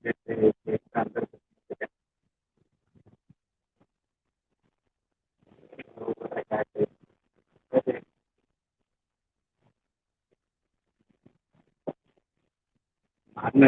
जैसे देश का अंदर बाद में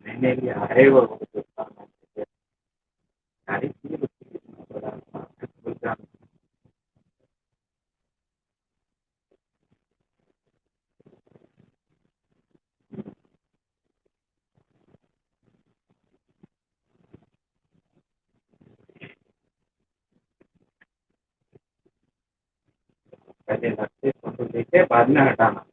रहने लिए आए वो सारी चीज पहले रखते फोटो लेके बाद में हटाना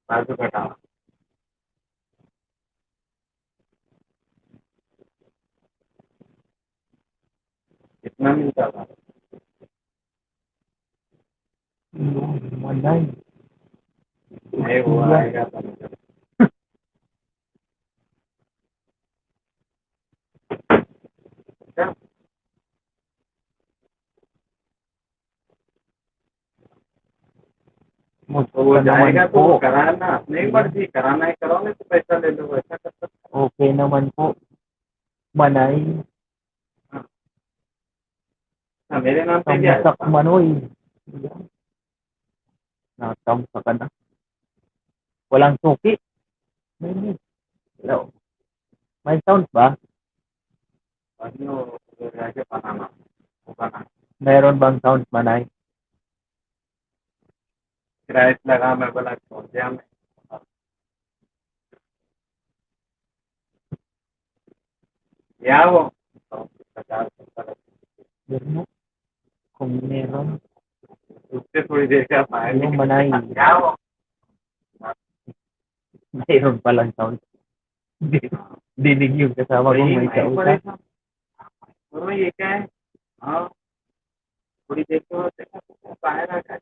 बाद में हटाना कितना मिलता था Manay. नहीं वो आएगा तो अच्छा तो वो जाएगा तो वो कराना नहीं मर्जी कराना है कराओ नहीं तो पैसा ले लो ऐसा कर सकते Okay naman po. Manay. हाँ हाँ, मेरे नाम पे भी आया Tamsak था Manoy. Natamsa ka na. Walang suki. May, hello. May sound ba? और वो जाके बनाना वो बना Meron bang sound Manay? किराए से लगा मैं बोला छोड़ दिया मैं या वो 50 70 Yun mo. Kung meron. उससे थोड़ी देर का पाया Yung Manay. क्या वो Mayroon palang sound. Dinig yung kasama kong may kausap. तो ये क्या है हाँ थोड़ी देर को पाया रखा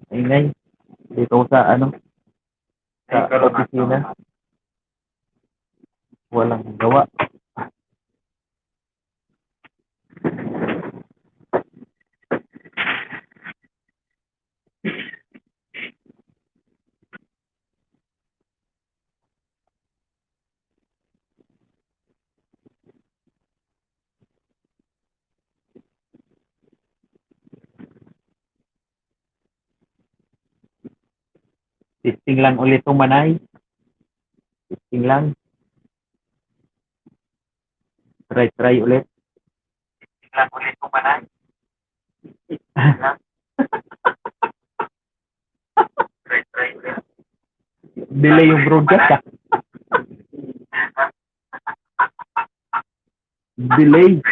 Ingay. Dito sa ano, sa opisina. Walang gawa. Testing lang ulit itong Manay. Testing lang. Try ulit. Testing lang ulit itong Manay. Try ulit. Delay yung broadcast. Delay.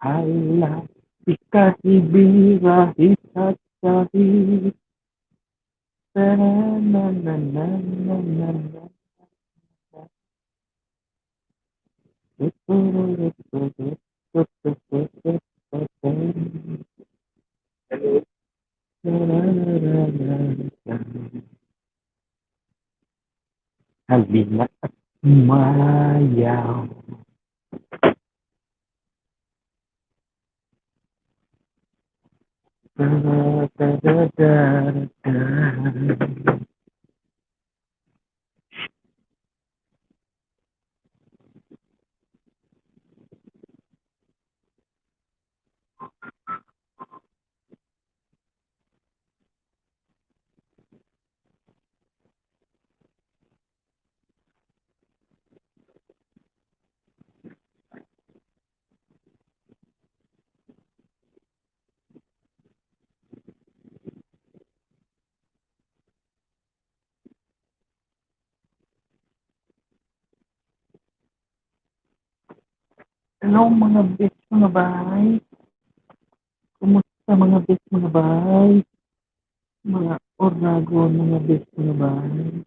Hala, ikahibirahi at kahit na na na na na na. Halina at mayaw. Da, da, da, da, da. Hello mga best mga bay. Kumusta mga best mga bay? Mga Oragon mga best mga bay.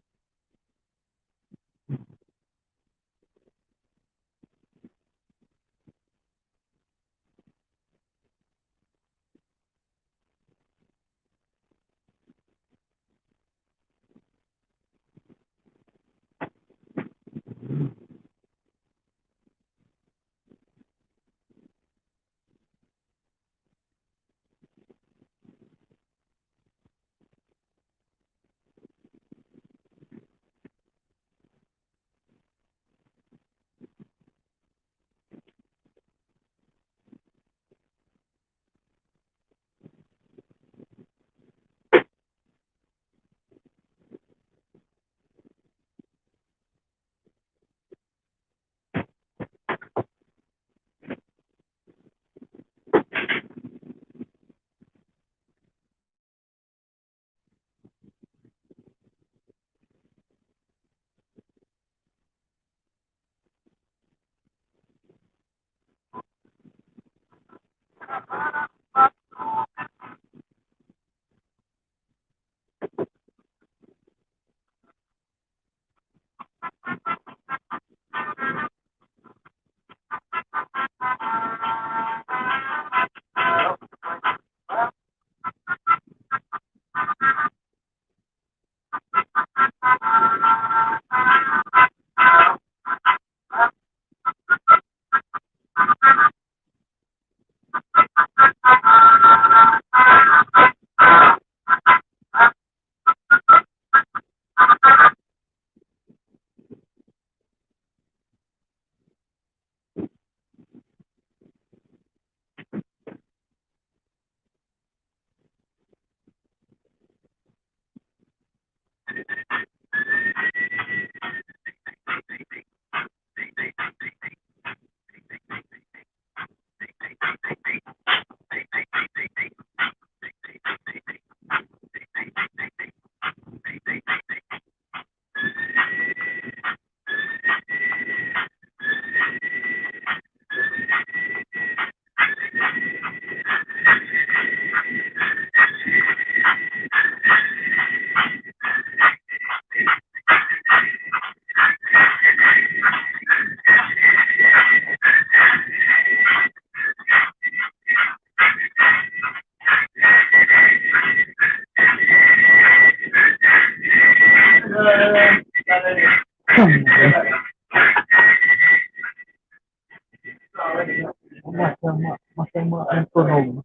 Masama ang tunog.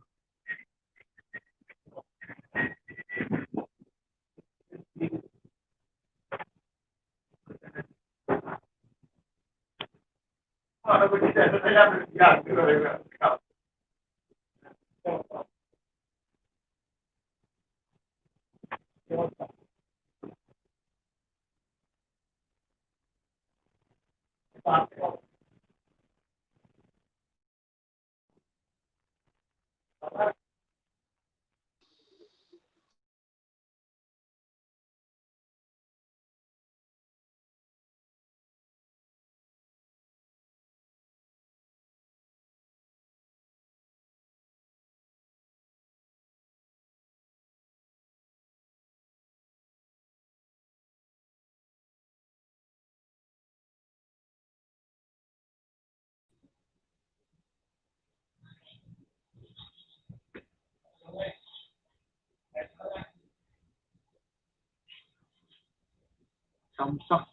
Samsak.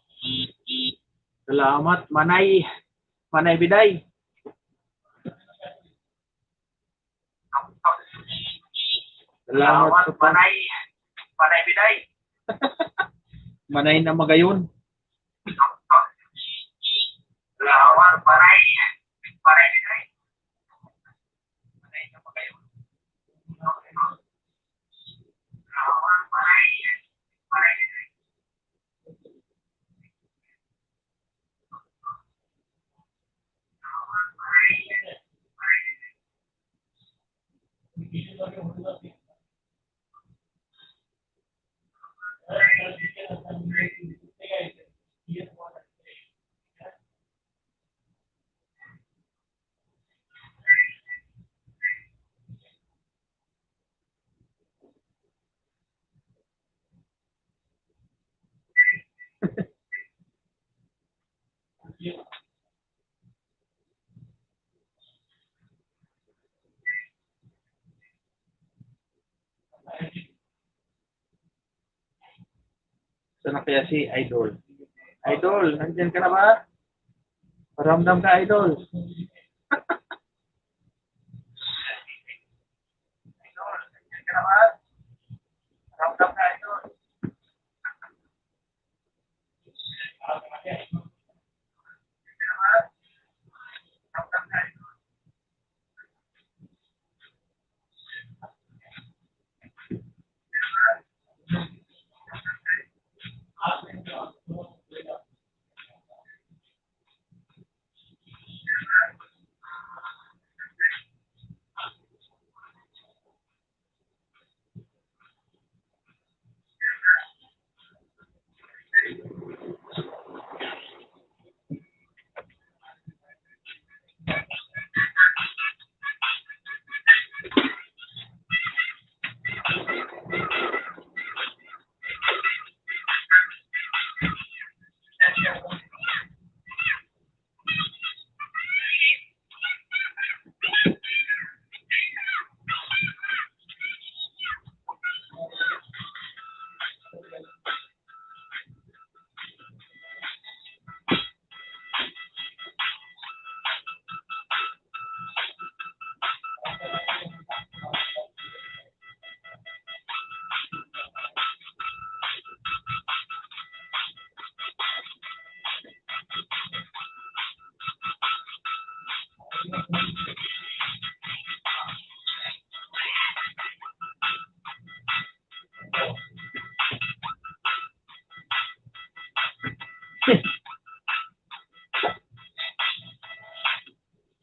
Salamat, Manay. Manay Biday. Salamat, Manay. Manay Biday. Manay na magayon. Salamat, Manay. Manay Biday. Manay na magayon. Salamat, Manay. Manay Biday. Ito na kaya si Idol. Idol, nandiyan ka na ba? Paramdam ka, Idol. Idol, nandiyan ka na ba? Paramdam ka, Idol.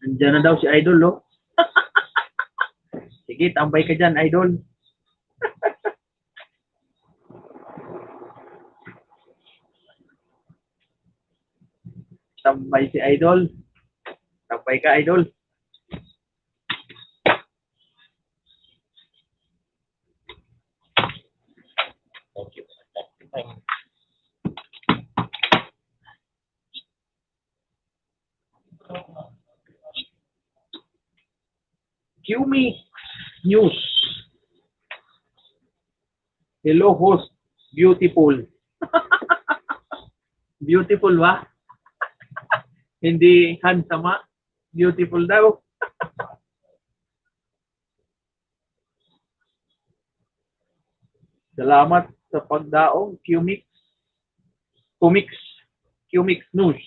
Nandiyan na daw si Idol, oh. Sige, tambay ka dyan, Idol. Tambay si Idol. Tambay ka, Idol. QMix News. Hello, host. Beautiful. Beautiful ba? Hindi handsome, ha? Beautiful daw. Salamat sa pagdaong QMix. QMix News.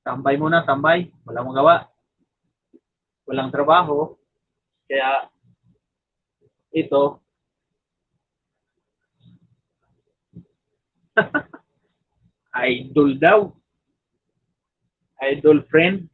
Tambay muna, tambay. Walang magawa. Walang trabaho. Kaya, ito. Idol daw. Idol friend.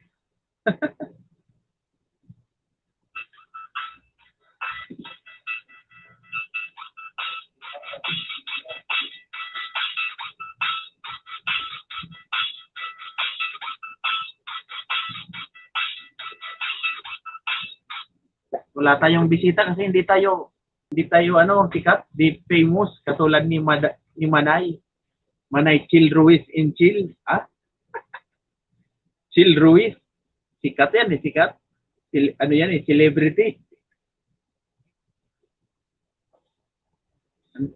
Wala tayong bisita kasi hindi tayo sikat, di famous katulad ni Manay. Manay Chill Ruiz in Chill, ah? Chill Ruiz. Sikat yan, sikat. Ano yan, celebrity.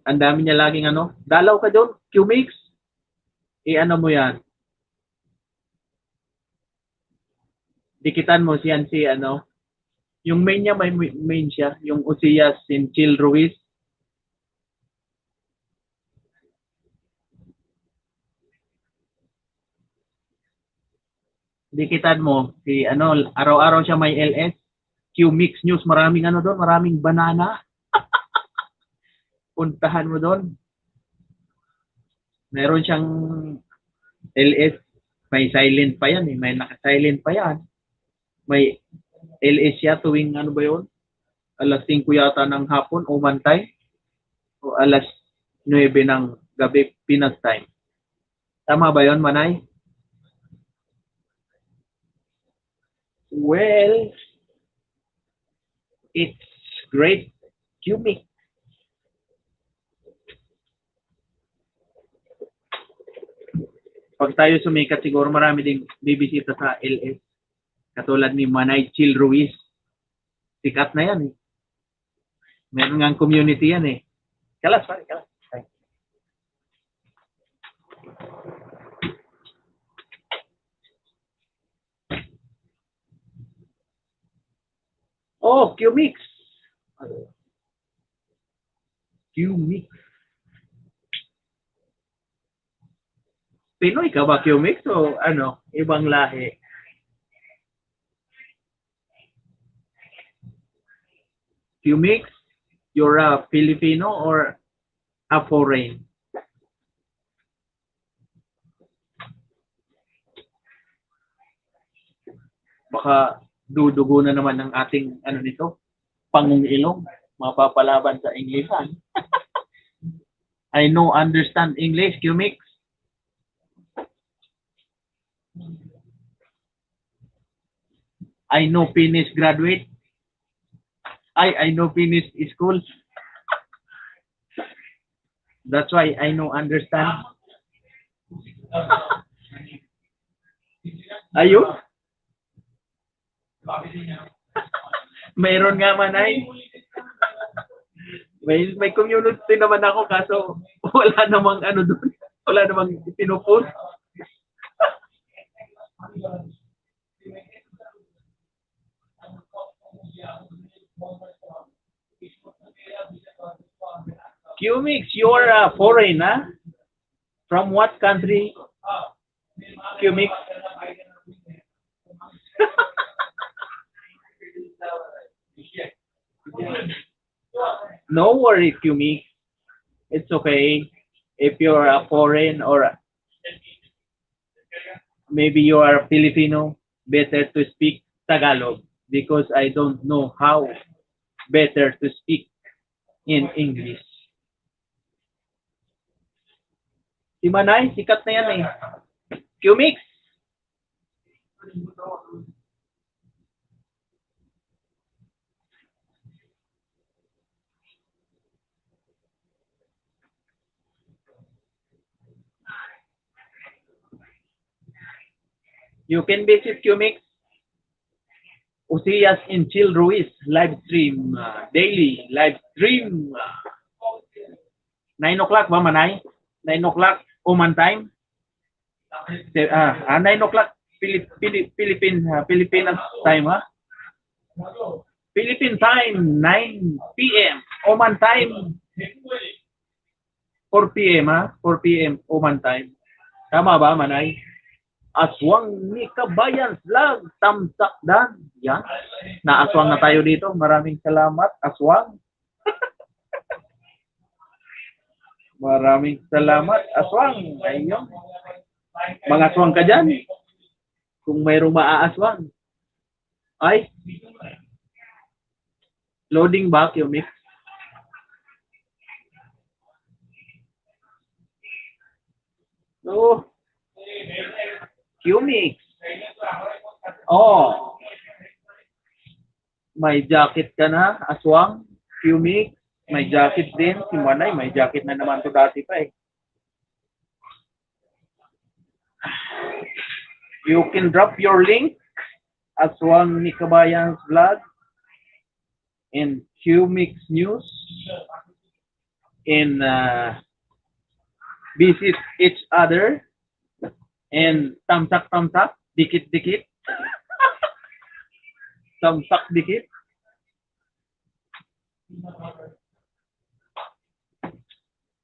Ang dami niya laging dalaw ka doon, QMix. Ano mo yan. Dikitan mo siyan si yung main niya, may main siya, yung Ucias in Chill Ruiz. Dikitan mo si araw-araw siya may LS. QMix News, maraming doon, maraming banana. Puntahan mo doon. Meron siyang LS, may silent pa yan, may naka-silent pa yan. May LS siya tuwing ba yun? Alas 5 yata ng hapon o mantay. O alas 9 ng gabi Pinas time. Tama ba yun, Manay? Well, it's great. Cumic. Pag tayo sumikat, siguro marami ding bibisita sa LS. Katulad ni Manay Chill Ruiz. Sikat na yan eh. Meron nga community yan eh. Kalas, pare, kalas. Oh, Qmix. Qmix. Pinoy ka ba, Qmix? O ano, ibang lahi? Qmix, you're a Filipino or a foreign? Baka dudugo na naman ng ating ano nito, pangong ilong, mapapalaban sa Englishan. I know, understand English, Qmix. I know finish graduate. I know finish school. That's why I know understand. Ayun. Mayroon nga man ay. May community naman ako kaso wala namang ano doon. Wala namang pinupost. Qmix, you're a foreign, huh? From what country? Qmix? No worries, Qmix. It's okay. If you're a foreign or maybe you are Filipino, better to speak Tagalog because I don't know how better to speak in English. Si Manay, sikat na yan eh. Qmix. You can visit Qmix. Usias in Chill Ruiz live stream, daily live stream. 9 o'clock ba, Manay? 9 o'clock Oman time? 9 o'clock Philippine time, ha? Philippine time, 9 p.m. Oman time, 4 p.m., ha? 4 p.m. Oman time. Tama ba, Manay? Aswang ni Kabayan Vlog, tamsak dan. Yan. Naaswang na tayo dito. Maraming salamat, Aswang. Maraming salamat, Aswang. Ayun. Mga aswang ka dyan. Kung mayroong maaaswang. Ay. Loading back yung mix. So, Qmix. Oh. May jacket ka na, Aswang. Qmix. May jacket din. Si Manay, may jacket na naman to dati pa eh. You can drop your link, Aswang ni Kabayan's Vlog, in Qmix News, in visit each other, and tamsak, dikit-dikit. Tamsak dikit.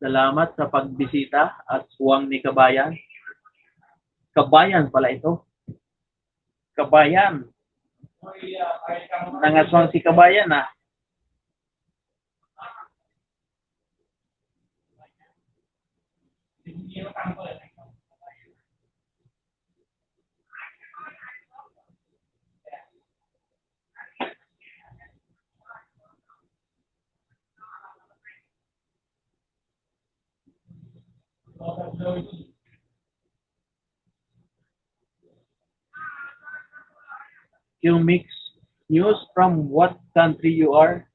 Salamat sa pagbisita, Aswang ni Kabayan. Kabayan pala ito. Kabayan. Nangaswang si Kabayan, ah. Qmix News, from what country you are?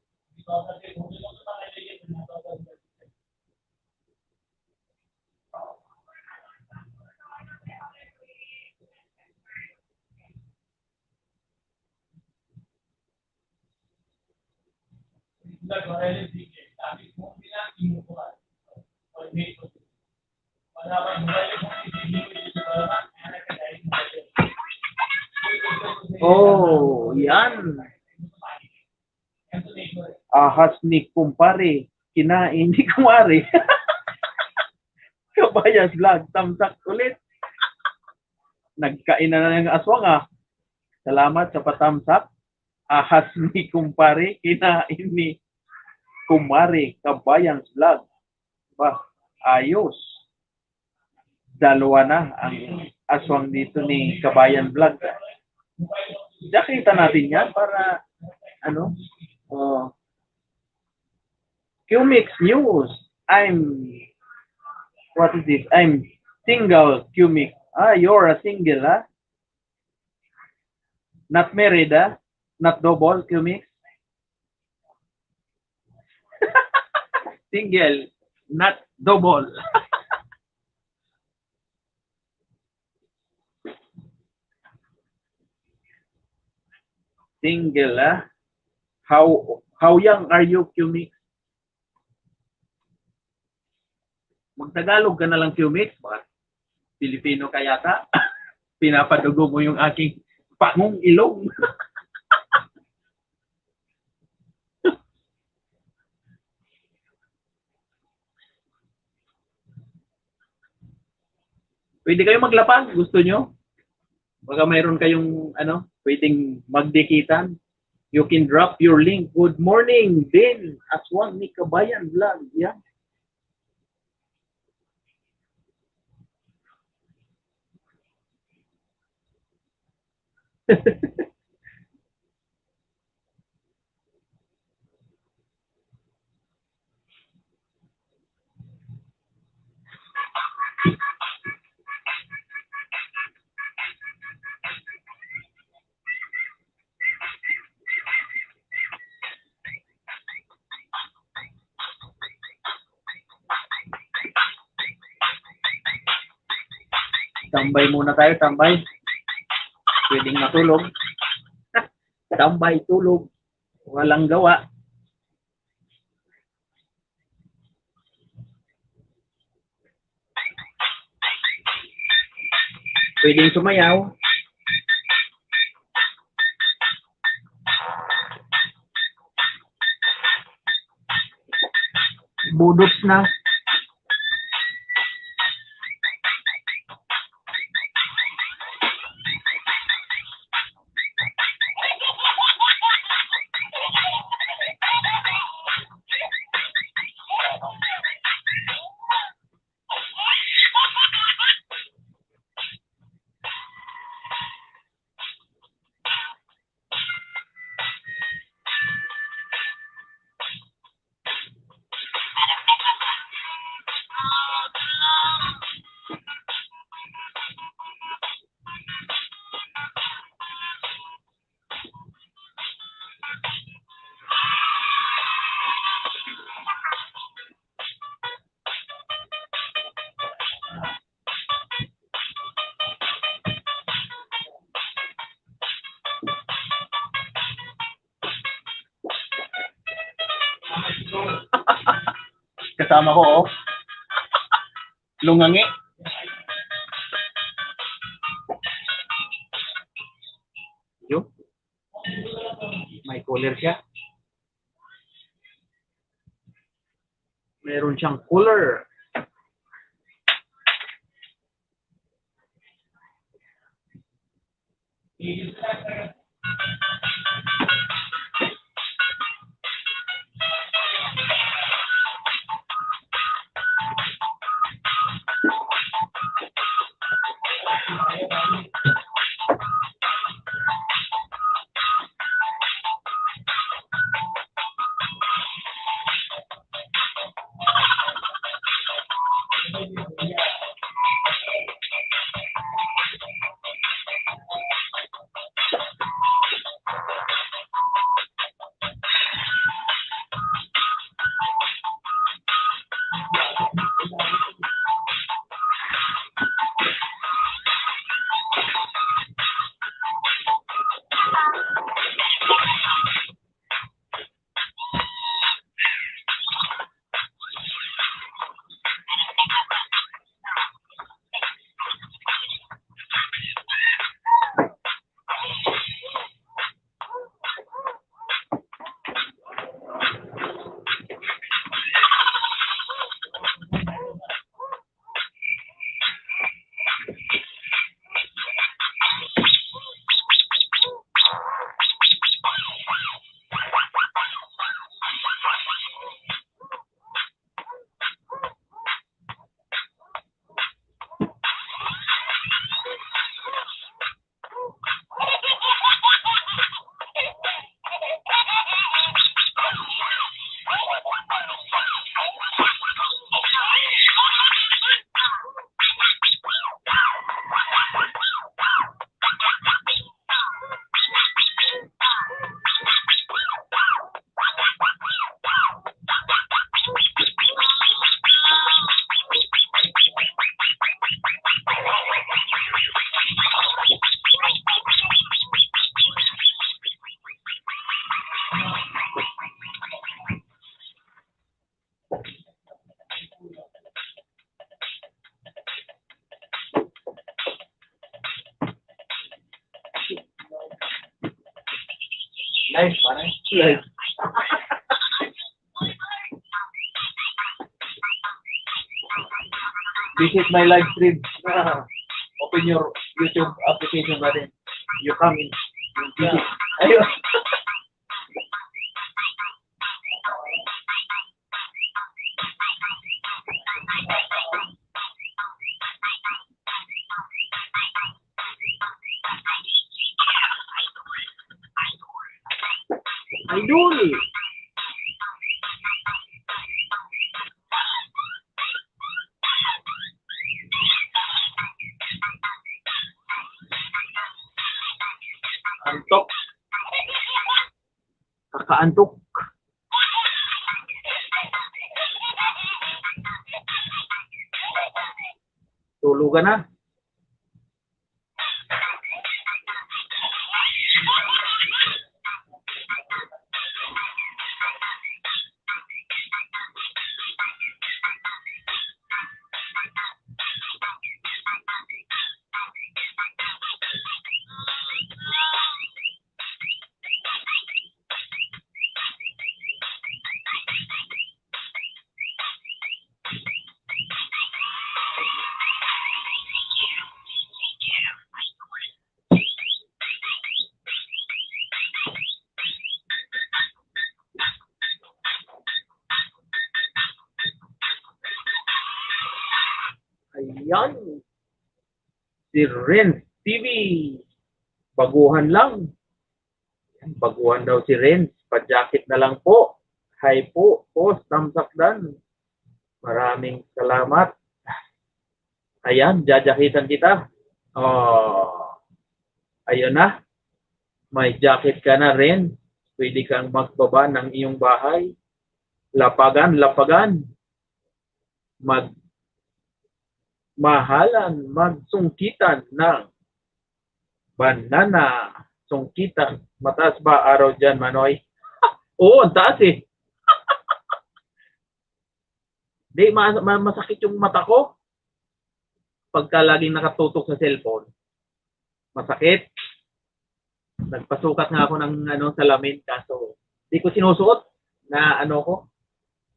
Oh, yan. Ahas ni kumpare, kinain ni kumare. Kabayas vlog, tamsak ulit. Nagkain na ng aswang ah. Salamat sa patamsak. Ahas ni kumpare, kinain ni kumare. Kabayang vlog. Ba, ayos. Dalawa na ang aswang dito ni Kabayan Vlog. Nakita natin yan para ano? Qmix News. What is this? I'm single, Qmix. Ah, you're a single, ah? Not married, ah? Not double, Qmix? Single, not double. Single, ah? How young are you, Qmix? Magtagalog ka na lang, Qmix. Baka Pilipino ka yata. Pinapadugo mo yung aking pangong ilong. Pwede kayo maglapag, gusto nyo? Baka mayroon kayong pwedeng magdikitan. You can drop your link. Good morning, din. Aswang ni Kabayan Vlog. Yan. Tambay muna tayo, tambay. Pwedeng matulog. Tambay, tulog. Walang gawa. Pwedeng sumayaw. Budots na. Kasama ko, oh. Lungangi. Yo. May collar siya. Meron siyang collar. Live, pare. Live. Visit my live stream. Open your YouTube application ba din. You come in. Visit. Ayun. Idol. Antok. Kakaantok. Tulugan na. Ayan. Si Renz TV. Baguhan lang. Baguhan daw si Renz. Pa-jacket na lang po. Hi po. Post. Tamsakdan. Maraming salamat. Ayan. Jajakitan kita. Oh. Ayun na. May jacket ka na rin. Pwede kang magbaba ng iyong bahay. Lapagan. Lapagan. Mahalan, magsungkitan ng banana. Sungkitan. Mataas ba araw dyan, Manoy? Oo, ang taas eh. Di, masakit yung mata ko. Pagka laging nakatutok sa cellphone. Masakit. Nagpasukat nga ako ng salamin. Kaso, di ko sinusuot na ko.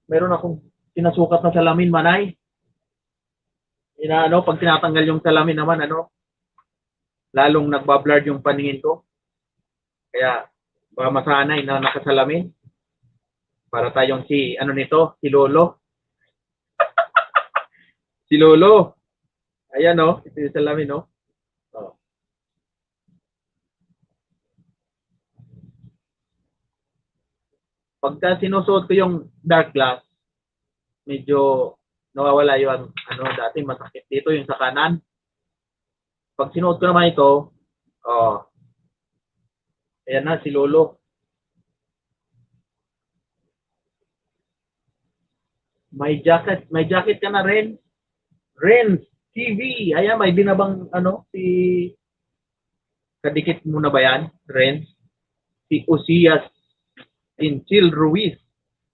Meron akong sinasukat na salamin, Manay. Pag tinatanggal yung salamin naman, lalong nagbablurred yung paningin ko. Kaya, baka masanay na nakasalamin. Para tayong si Lolo. Si Lolo. Ayan, ito yung salamin, Oh. Pagka sinusuot ko yung dark glass, medyo nawawala yung dati masakit dito yung sa kanan. Pag sinuot ko naman ito, ayan na si Lolo. May jacket ka na rin. Renz TV. Ayan, may binabang si kadikit mo na ba yan, Renz? Si Osias Inchil Ruiz.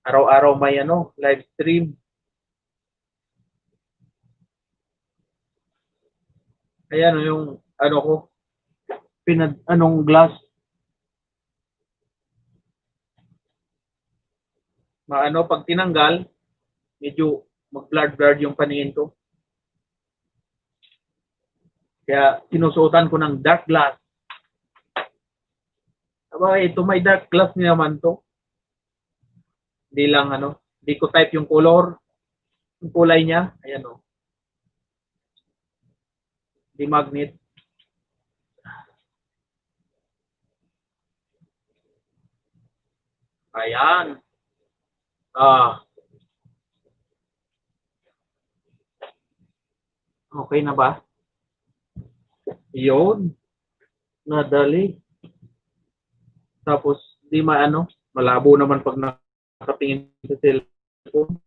Araw-araw may live stream. Ayan yung ko glass. Pag tinanggal, medyo mag-blurred yung paningin ko. Kaya sinusuotan ko ng dark glass. Aba, ito may dark glass niya naman to. Hindi lang hindi ko type yung color, yung kulay niya. Ayan Di magnet. Ayan. Okay na ba? Yun. Nadali. Tapos, di malabo naman pag nakatingin sa cellphone.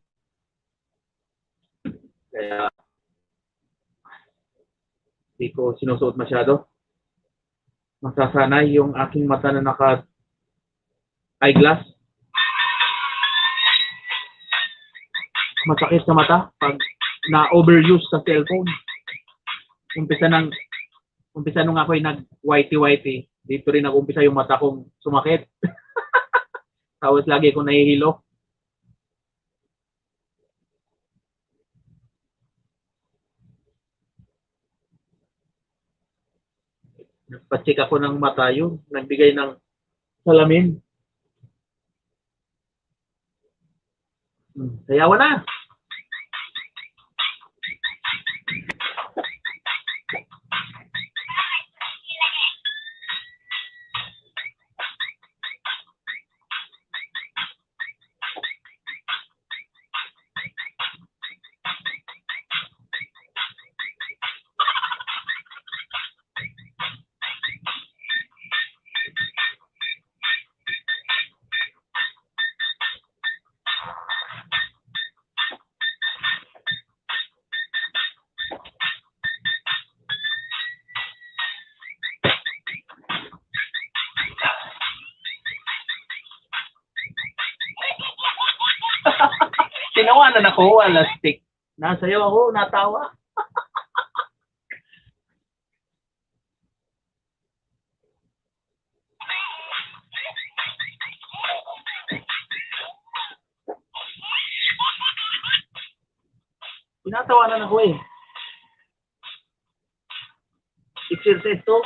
Kaya, di ko sinusuot masyado. Masasanay yung aking mata na naka-eyeglass. Masakit sa mata pag na-overuse sa cellphone. Umpisa nung ako'y nag-whitey-whitey, dito rin nag-umpisa yung mata kong sumakit. Tapos lagi ko nahihilo. Nagpa-check ako ng mata yun. Nagbigay ng salamin. Sayawan na. Tinawanan ako, alastik. Nasayaw ako, natawa. Tinatawanan ako eh. Exercise to.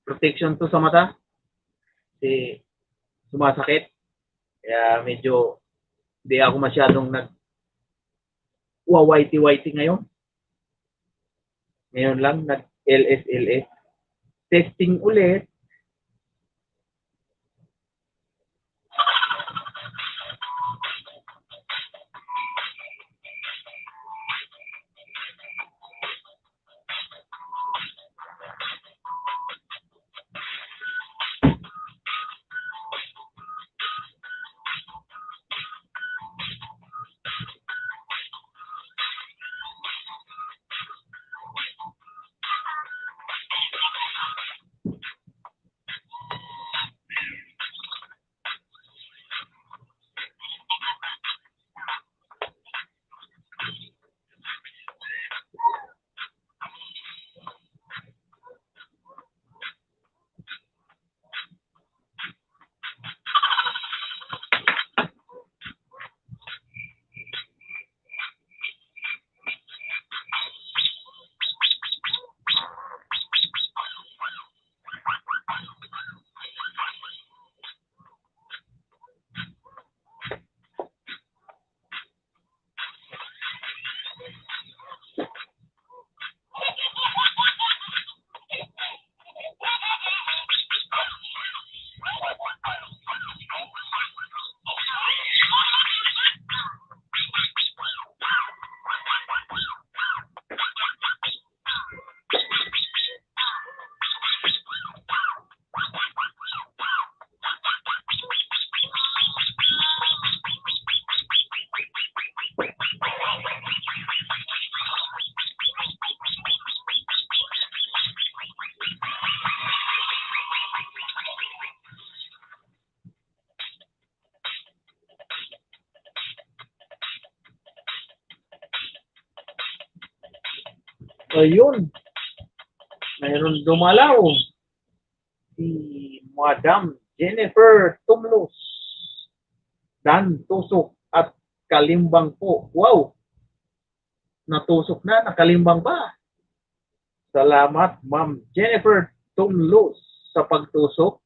Protection to sa mata. Kasi sumasakit. Kaya medyo hindi ako masyadong nag-whitey-whitey ngayon. Ngayon lang nag-LS. Testing ulit. Ayun. Mayroon dumalaw. Si Madam Jennifer Tumlos. Dan tusok at kalimbang po. Wow! Natusok na, nakalimbang pa. Salamat, Ma'am Jennifer Tumlos sa pagtusok.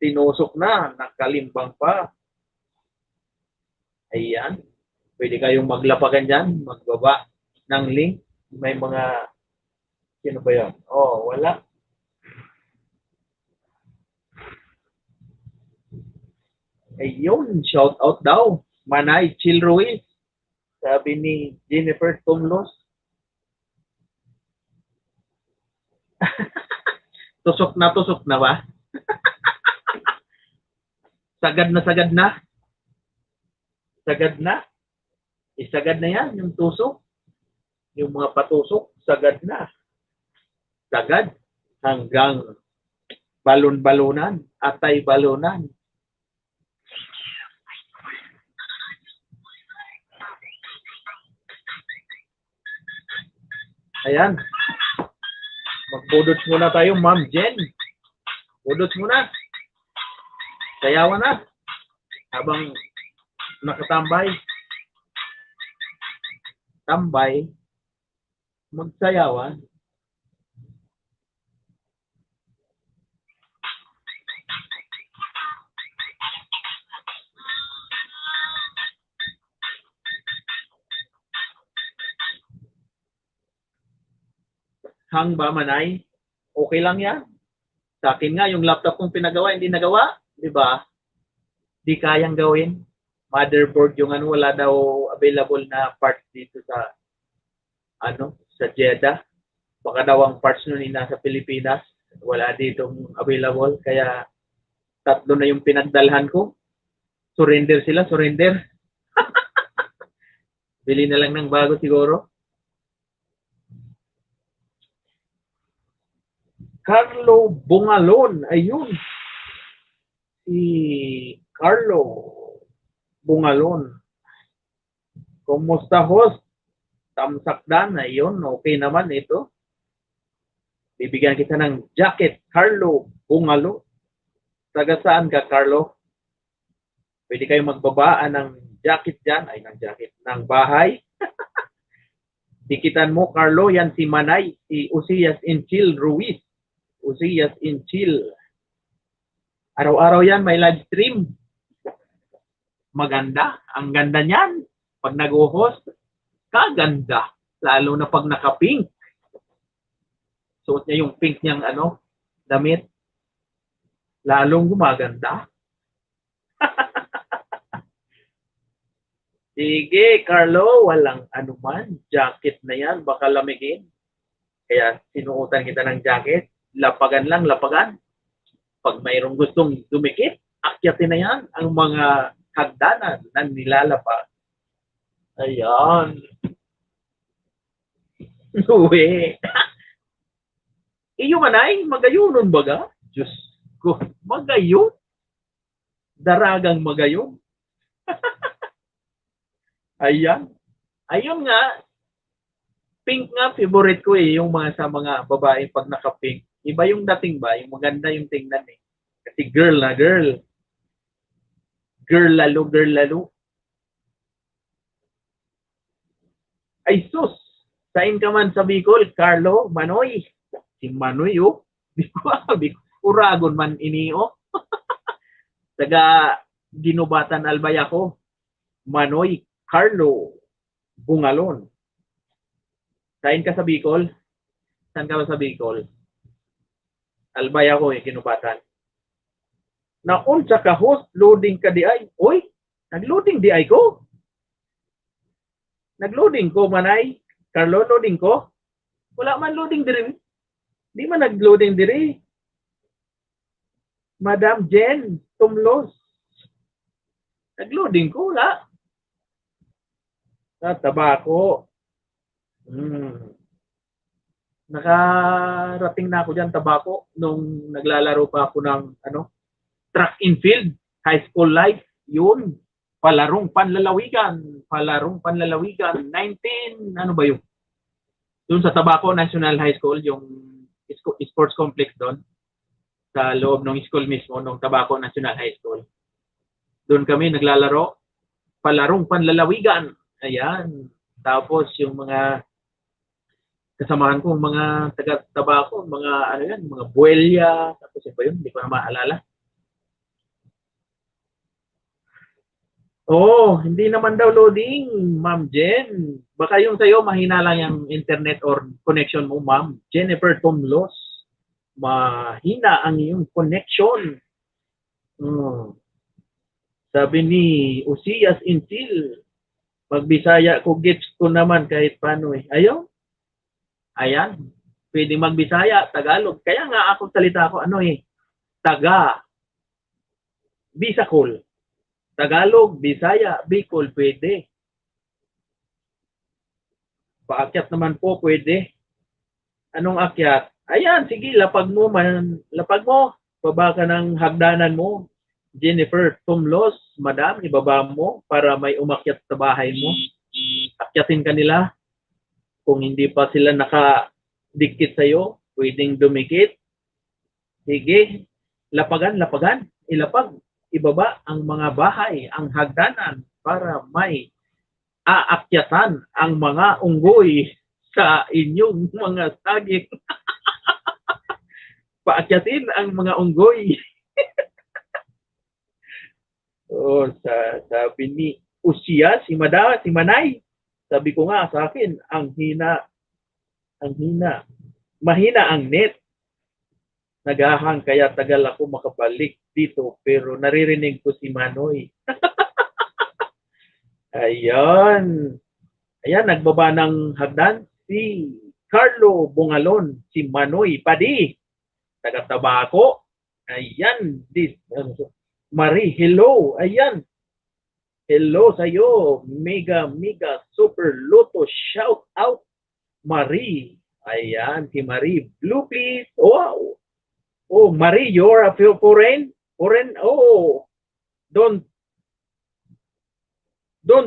Tinusok na, nakalimbang pa. Ayan. Pwede kayong maglapagan dyan, magbaba ng link. May mga, sino ba yun? Oh, wala. Ayun, shout out daw. Manay Chill Ruiz. Sabi ni Jennifer Tumlos. Tusok na ba? Sagad na sagad na. Sagad na. Isagad na yan, yung tusok. Yung mga patusok, sagad na. Sagad hanggang balon-balunan, atay-balunan. Ayan. Magbudots muna tayo, Ma'am Jen. Budots muna. Sayawan na. Habang nakatambay. Tambay. Magsayawan. Hang ba, Manay? Okay lang yan. Sa akin nga, yung laptop kong pinagawa, hindi nagawa. Di ba? Di kayang gawin. Motherboard yung ano, wala daw available na parts dito sa sa Jeddah. Baka daw ang parts nun nasa Pilipinas. Wala ditong available. Kaya 3 na yung pinagdalhan ko. Surrender sila, surrender. Bili na lang ng bago siguro. Carlo Bungalon. Ayun. Si Carlo Bungalon. Kumusta, host? Tamsakdan. Ayun. Okay naman ito. Bibigyan kita ng jacket. Carlo Bungalon. Taga saan ka, Carlo? Pwede kayong magbabaan ng jacket dyan. Ay, ng jacket. Ng bahay. Dikitan mo, Carlo. Yan si Manay. Si Usias Inchil Ruiz. Usias Inchil. Araw-araw yan, may live stream. Maganda. Ang ganda niyan. Pag nag-host, kaganda. Lalo na pag naka-pink. Suot niya yung pink niyang damit. Lalong gumaganda. Sige, Carlo, walang anuman. Jacket na yan, baka lamigin. Kaya sinuotan kita ng jacket. Lapagan lang, lapagan. Pag mayroong gustong dumikit, akyatin na yan ang mga hagdanan na nilalapa. Ayan. Uwe. Iyo Manay, magayunon baga? Diyos ko, magayon? Daragang magayon? Ayan. Ayun nga, pink nga, favorite ko yung mga sa mga babae pag naka-pink. Iba yung dating ba? Yung maganda yung tingnan eh. Kasi girl na girl. Girl lalo. Ay sus! Sain ka man sa Bicol, Carlo, Manoy. Si Manoy oh. Uragon man inio. Taga Ginubatan Albay ako. Manoy, Carlo, Bungalon. Sain ka sa Bicol? Saan ka ba sa Bicol? Albay ako Ginubatan. Naunsa ka host, loading ka di ay. Uy, nag-loading di ay ko. Nag-loading ko, Manay. Carlo, loading ko. Wala man loading diri. Di man nag-loading diri. Madam Jen Tumlos. Nag-loading ko, wala. Tabako. Nakarating na ako dyan, Tabako, nung naglalaro pa ako ng track and field, high school life, yun. Palarong panlalawigan, 19, ano ba yun? Doon sa Tabako National High School, yung sports complex doon, sa loob ng school mismo, ng Tabako National High School. Doon kami naglalaro, palarong panlalawigan. Ayan. Tapos yung mga kasamahan ko, mga taga-tabako, mga ano yan, mga buwelya, tapos iba yun, hindi ko na maalala. Oh, hindi naman daw loading, Ma'am Jen. Baka yung sa'yo, mahina lang yung internet or connection mo, Ma'am. Jennifer Tomlos, mahina ang iyong connection. Hmm. Sabi ni Usias Intil, magbisaya ko gets ko naman kahit paano eh. Ayaw? Ayan. Pwede magbisaya, Tagalog. Kaya nga ako salita ko ano eh, Taga, Bisacol. Tagalog, Bisaya, Bicol, pwede. Paakyat naman po, pwede. Anong akyat? Ayan, sige, lapag mo man. Lapag mo. Baba ka ng hagdanan mo. Jennifer Tumlos, madam, ibaba mo para may umakyat sa bahay mo. Akyatin ka nila. Kung hindi pa sila nakadikit sa'yo, pwedeng dumikit. Sige, lapagan, lapagan. Ilapag. Ibaba ang mga bahay, ang hagdanan para may aakyatan ang mga unggoy sa inyong mga saging. Paakyatin ang mga unggoy. Oh, sabi ni Usia, si Manay. Sabi ko nga sa akin, ang hina. Mahina ang net. Nagahang kaya tagal ako makabalik dito pero naririnig ko si Manoy. Ayan. Ayan, nagbaba ng hagdan si Carlo Bungalon, si Manoy Padi, taga-Tabaco. Ayan, this Marie, hello. Ayan. Hello sa'yo. Mega, mega, super loto. Shout out, Marie. Ayan, si Marie. Blue, please. Wow. Oh, Marie, you're a foreign? Foreign? Oh, don't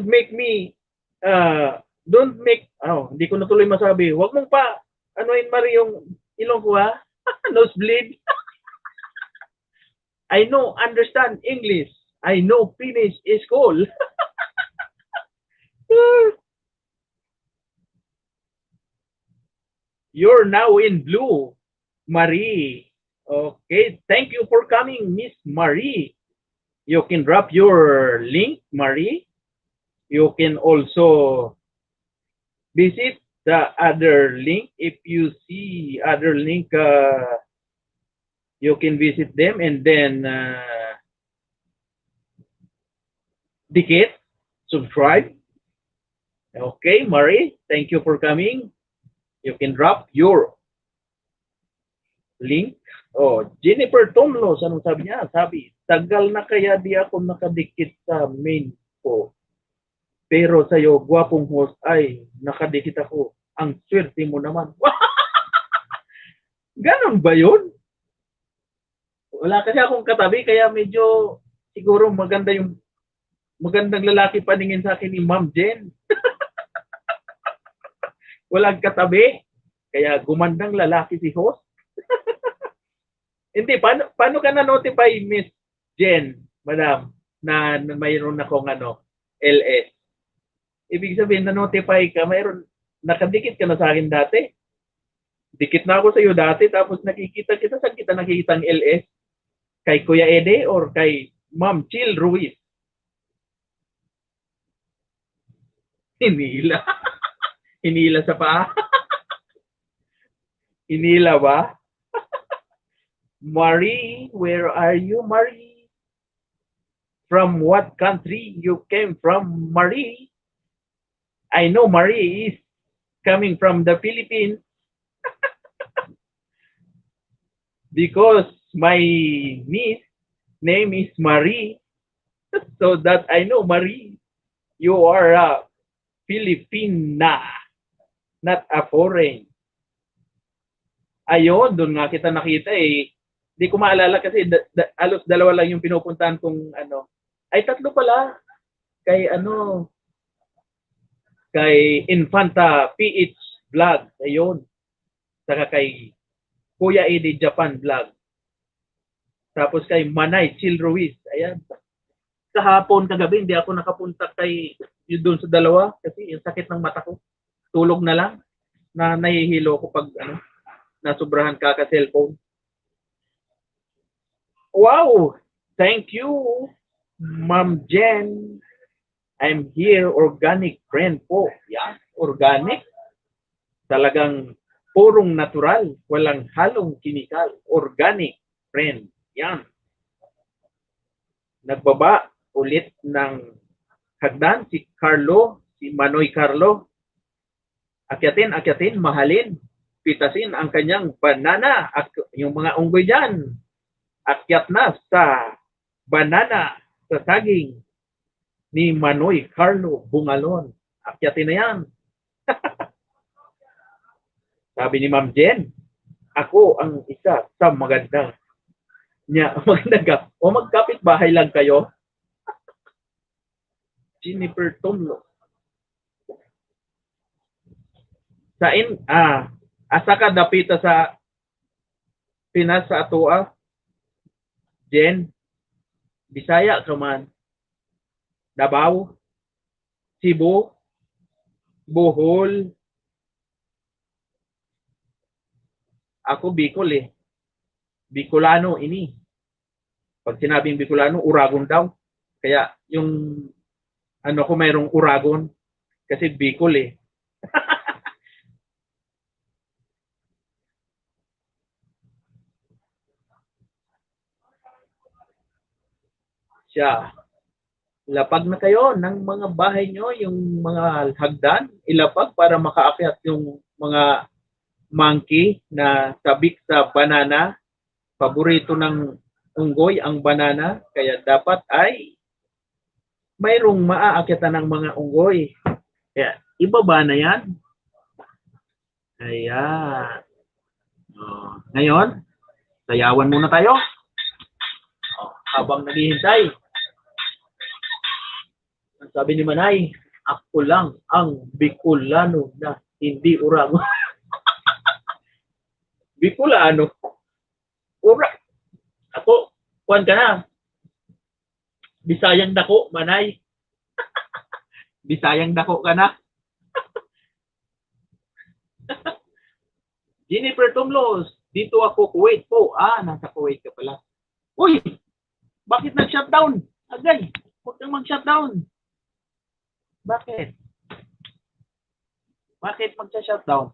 make me, hindi ko na tuloy masabi. Huwag mong pa, anuin Marie yung ilong ko ha. Nosebleed. I know, understand English. I know Finnish is cool. You're now in blue, Marie. Okay, thank you for coming, Miss Marie. You can drop your link, Marie. You can also visit the other link. If you see other link, you can visit them and then dikit, subscribe. Okay, Marie, thank you for coming. You can drop your link. Oh, Jennifer Tomlos, anong sabi niya? Sabi, tagal na kaya di ako nakadikit sa main ko. Pero sa'yo, gwapong host, ay, nakadikit ako. Ang swerte mo naman. Ganon ba yun? Wala kasi akong katabi, kaya medyo siguro magandang lalaki paningin sa akin ni Ma'am Jen. Walang katabi, kaya gumandang lalaki si host. Hindi, paano ka na-notify, Miss Jen, madam, na mayroon akong LS? Ibig sabihin, na-notify ka, nakadikit ka na sa akin dati. Dikit na ako sa iyo dati, tapos nakikita kita, saan kita nakikita ang LS? Kay Kuya Ede or kay Ma'am Chill Ruiz? Hinila. Hinila sa paa. Hinila ba? Marie, where are you, Marie? From what country you came from, Marie? I know Marie is coming from the Philippines. Because my niece name is Marie. So that I know, Marie, you are a Filipina, not a foreign. Ayun, doon nga kita nakita eh. Di ko maalala kasi alos dalawa lang yung pinupuntahan kong Ay, tatlo pala. Kay kay Infanta PH Vlog. Ayun. Saka kay Kuya Edi Japan Vlog. Tapos kay Manay Chill Ruiz. Ayan. Kahapon, kagabi, hindi ako nakapunta kay yun doon sa dalawa kasi yung sakit ng mata ko. Tulog na lang. na nahihilo ko pag nasubrahan ka cellphone. Wow! Thank you, Ma'am Jen. I'm here, organic friend po. Yeah, organic. Talagang purong natural, walang halong kimikal. Organic friend. Yan. Nagbaba ulit ng hagdan si Carlo, si Manoy Carlo. Akyatin, mahalin. Pitasin ang kanyang banana. At yung mga unggoy dyan, akyat na sa banana, sa saging ni Manoy Carlo Bungalon. Akyatin na yan. Sabi ni Ma'am Jen, ako ang isa sa magandang ka. O magkapit bahay lang kayo. Jennifer Tomlo. Asa ka dapita sa Pinas sa atua. Jen, Bisaya ka man. Davao, Cebu, Bohol. Ako Bicol eh. Bicolano ini. Pag sinabing Bicolano, Uragon daw. Kaya yung ko mayroong Uragon kasi Bicol eh. Siya. Ilapag na kayo ng mga bahay nyo, yung mga hagdan, ilapag para makaakyat yung mga monkey na sabik sa banana. Paborito ng unggoy ang banana, kaya dapat ay mayroong maaakyatan ng mga unggoy. Kaya ibaba na yan. Ayan. Ngayon, sayawan muna tayo. Habang naghihintay. Sabi ni Manay, ako lang ang Bicolano na hindi Uragon. Bicolano? Ako, kuwan ka na. Bisayang dako, Manay. Bisayang dako ka na. Jennifer Tomlos, dito ako, Kuwait po. Nasa Kuwait ka pala. Uy, bakit nag-shutdown? Agay, huwag kang mag-shutdown. Bakit? Bakit mag-shutdown?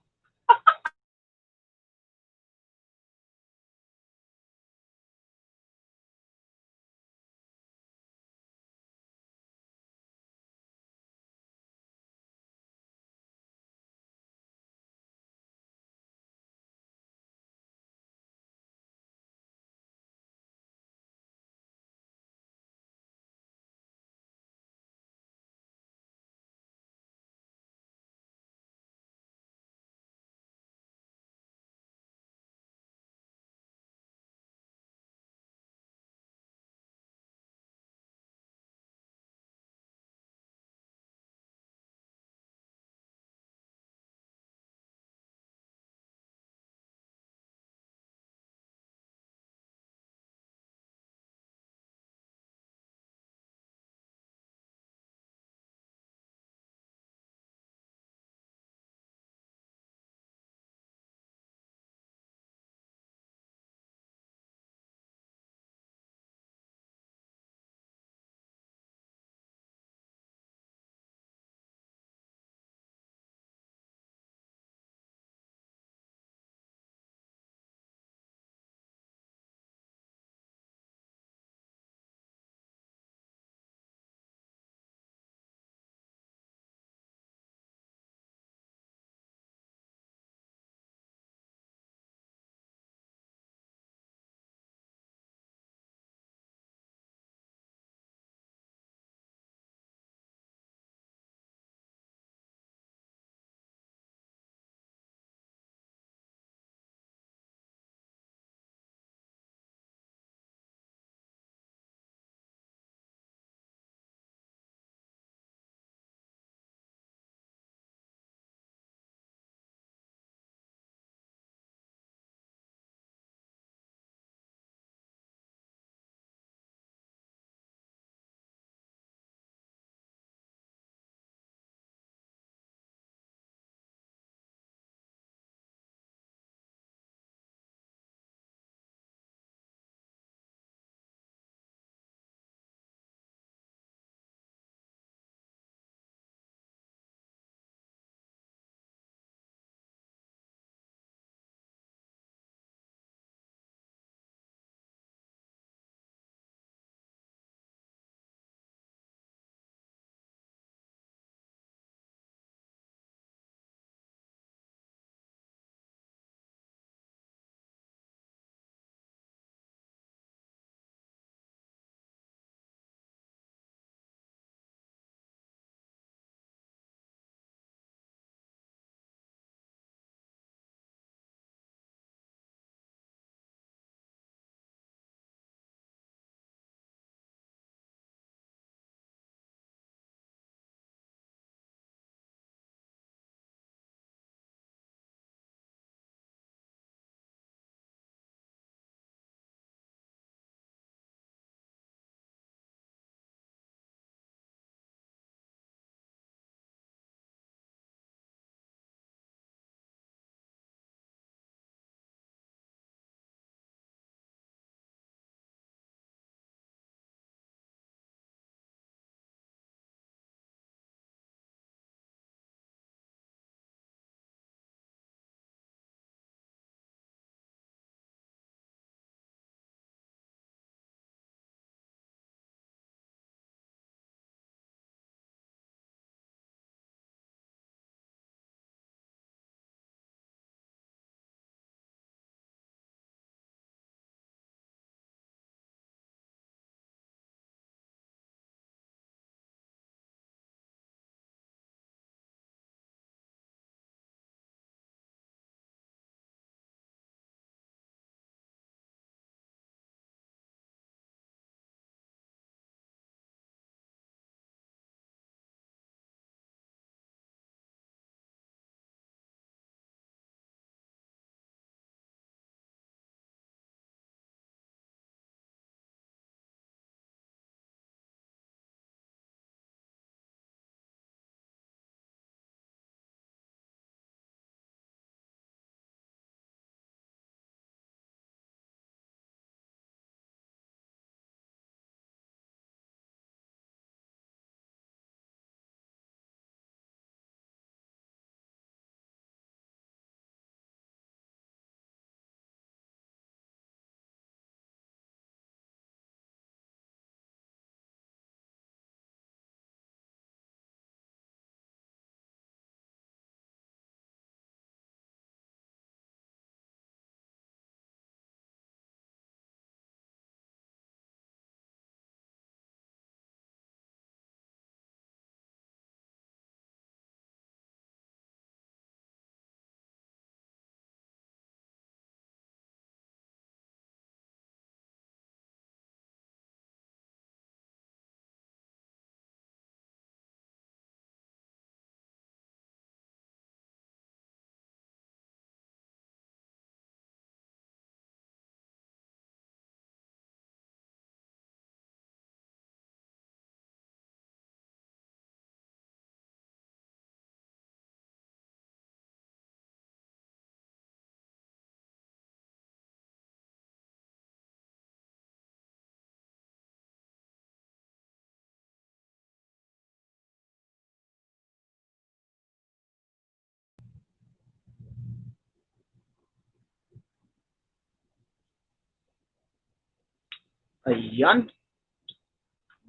Ayan.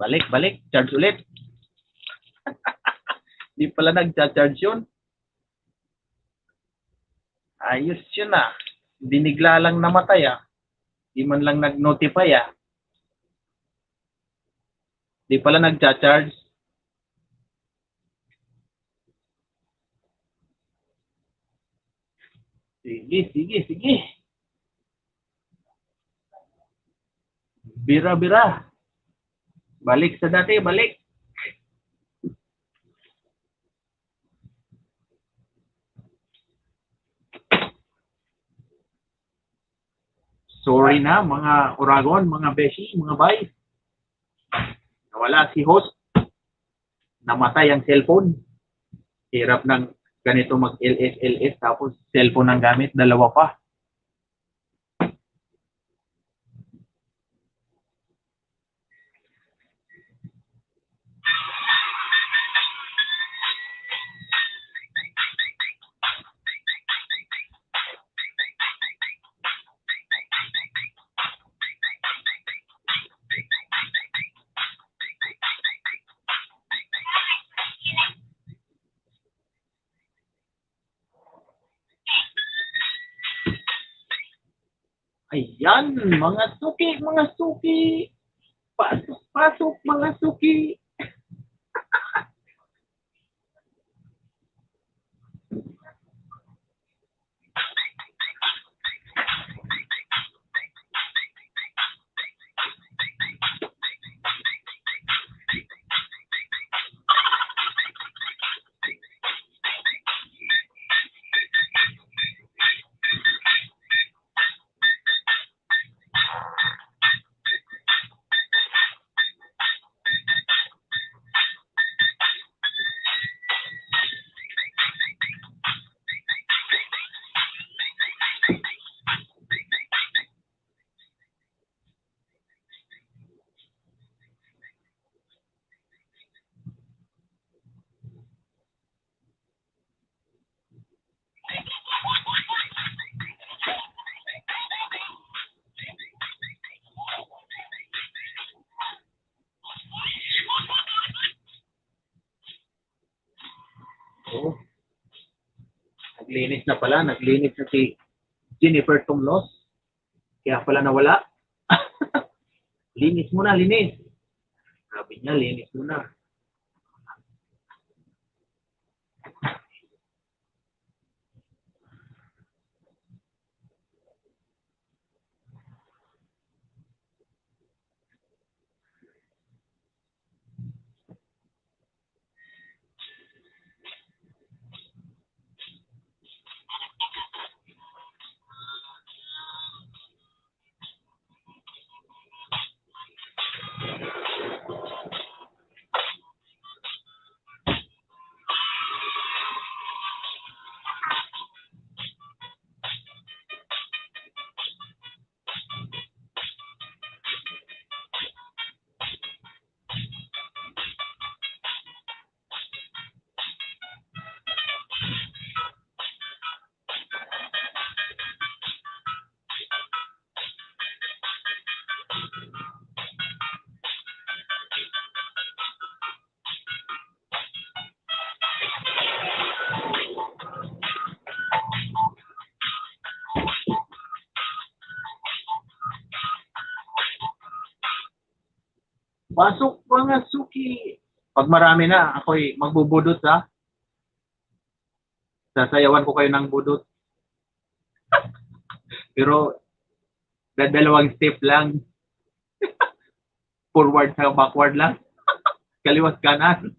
Balik, balik. Charge ulit. Di pala nag-charge yun. Ayos yun ah. Binigla lang namatay ah. Di man lang nag-notify ah. Di pala nag-charge. Sige, sige, sige. Bira, bira. Balik sa dati, balik. Sorry na mga Oragon, mga Beshi, mga Bay. Nawala si host. Namatay ang cellphone. Hirap ng ganito mag-LS tapos cellphone ang gamit, dalawa pa. Ayan, mga suki, mga suki. Pasok, pasok, mga suki. Oh, naglinis na pala, naglinis na si Jennifer Tumlos. Kaya pala nawala. Linis muna, linis. Sabi niya, linis muna. Pasok mga suki. Pag marami na, ako'y magbubudot ha. Sasayawan ko kayo ng budot. Pero, dalawang step lang. Forward sa backward lang. Kaliwas kanan.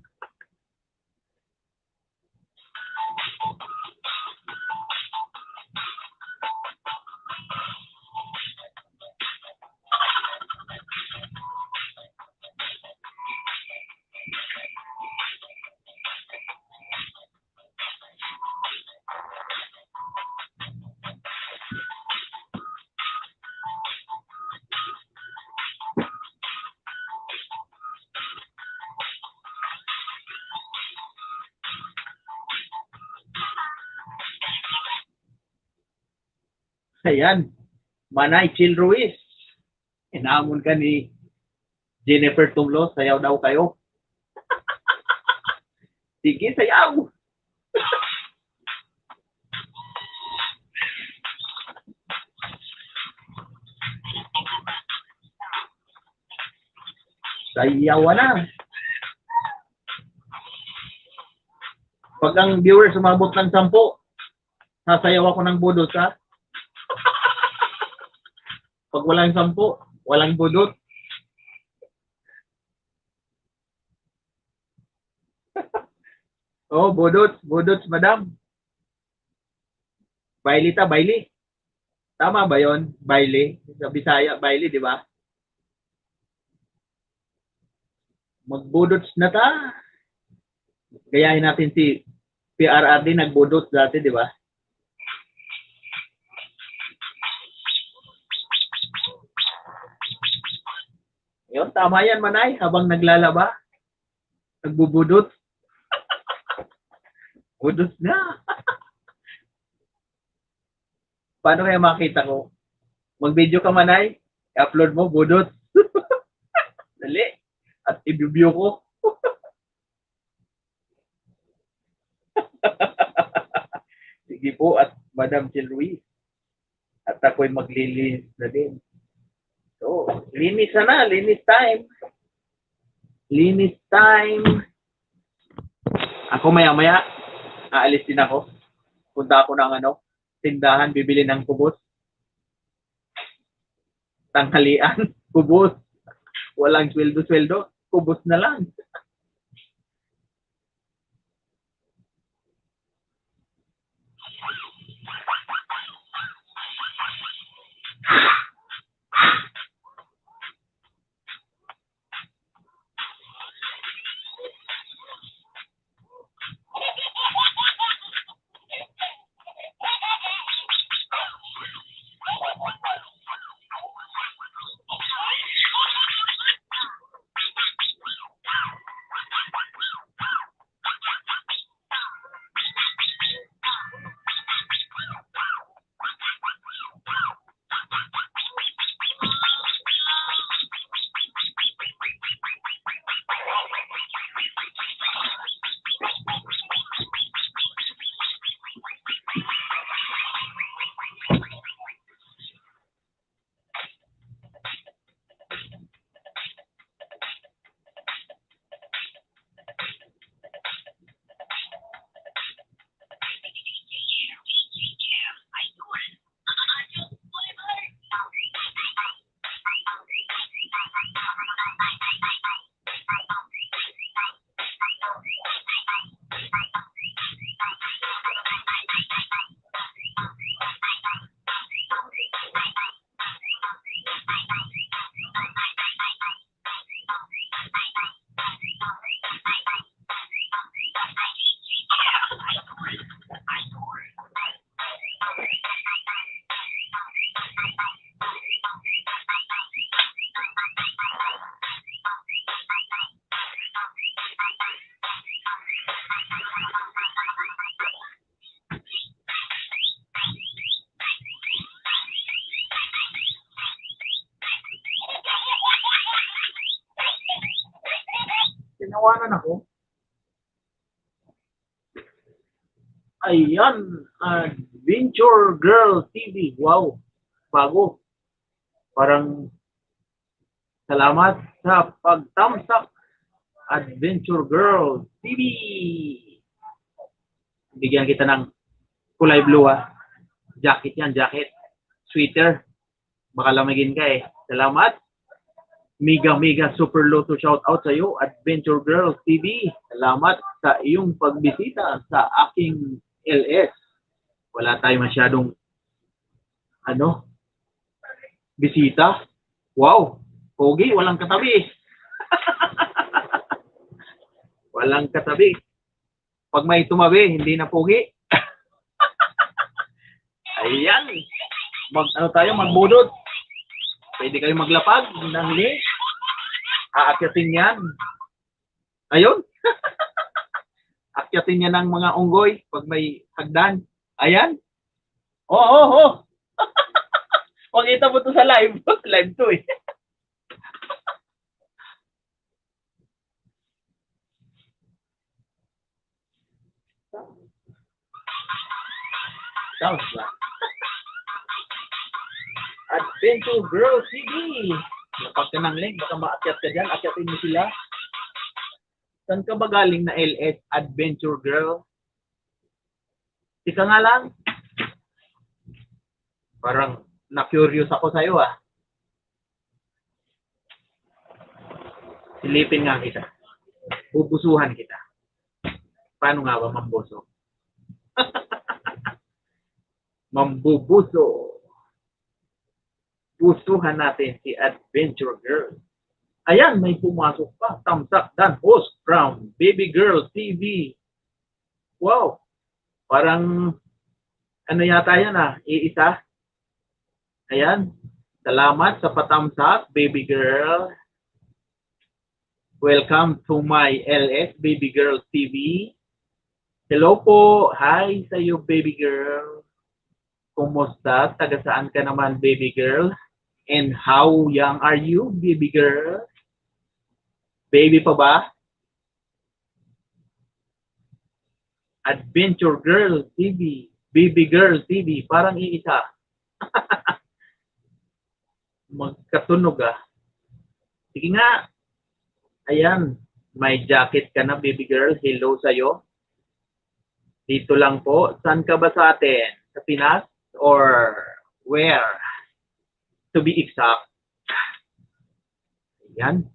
Ayan. Manay Chil Ruiz. Inaamon ka ni Jennifer Tumlo, sayaw daw kayo. Sige, sayaw. Sayawan na. Pag ang viewers sumabot ng 10, sasayaw ako ng budot, ha? Pag walang 10, walang budot. Oh, budot, madam. Bailey ta, Bailey. Tama ba yon? Bailey. Sa Bisaya, Bailey, di ba? Magbudots na ta. Gayahin natin si PRRD, nagbudots dati, di ba? Yun, tama yan, Manay. Habang naglalaba, nagbubudot. Budot na. Paano kaya makita ko? Mag-video ka, Manay. I-upload mo, budot. Dali. At i-view ko. Sige po, at Madam Jill Ruiz. At ako'y maglilinis na din. So, linis na. Linis time. Linis time. Ako maya-maya, aalis din ako. Punta ako ng tindahan, bibili ng kubos. Tanghalian, kubos. Walang sweldo, kubos na lang. Tinawanan ako. Ayan, Adventure Girl TV. Wow, bago. Parang salamat sa pagtamsak, Adventure Girl TV. Bigyan kita ng kulay blue, ha. Jacket yan, jacket. Sweater. Baka lamigin ka eh. Salamat. Mega super loto shout out sa iyo, Adventure Girl TV. Salamat sa iyong pagbisita sa aking LS. Wala tayo masyadong bisita. Wow, pogi, walang katabi. Walang katabi. Pag may tumabi, hindi na pogi. Ayan. Magbudot. Pwede kayo maglapag ng link. Aakyatin yan. Ayun. Akyatin yan ng mga unggoy pag may hagdan. Ayan. Oh. Pakita mo to sa live. Live to eh. sounds ba? Adventure Girl TV. Lapag ka ng link, baka maakyat ka dyan. Akyatin mo sila. Saan ka ba galing na LS Adventure Girl? Ika nga lang. Parang na-curious ako sa'yo ah. Silipin nga kita. Bubusuhan kita. Paano nga ba mambuso? Mambubuso. Busuhan natin si Adventure Girl. Ayan, may pumasok pa. Tamsak Dan host from Baby Girl TV. Wow. Parang ano yata yan ah. Iisa. Ayan. Salamat sa patamsak, Baby Girl. Welcome to my LS Baby Girl TV. Hello po. Hi sa iyo, Baby Girl. Kumusta? Taga saan ka naman, Baby Girl? And how young are you, Baby Girl? Baby pa ba? Adventure Girl TV. Baby Girl TV. Parang iisa. Magkatunog ah. Sige nga. Ayan. May jacket ka na, Baby Girl. Hello sa'yo. Dito lang po. Saan ka ba sa atin? Sa Pinas? Or where? To be exact. Ayan.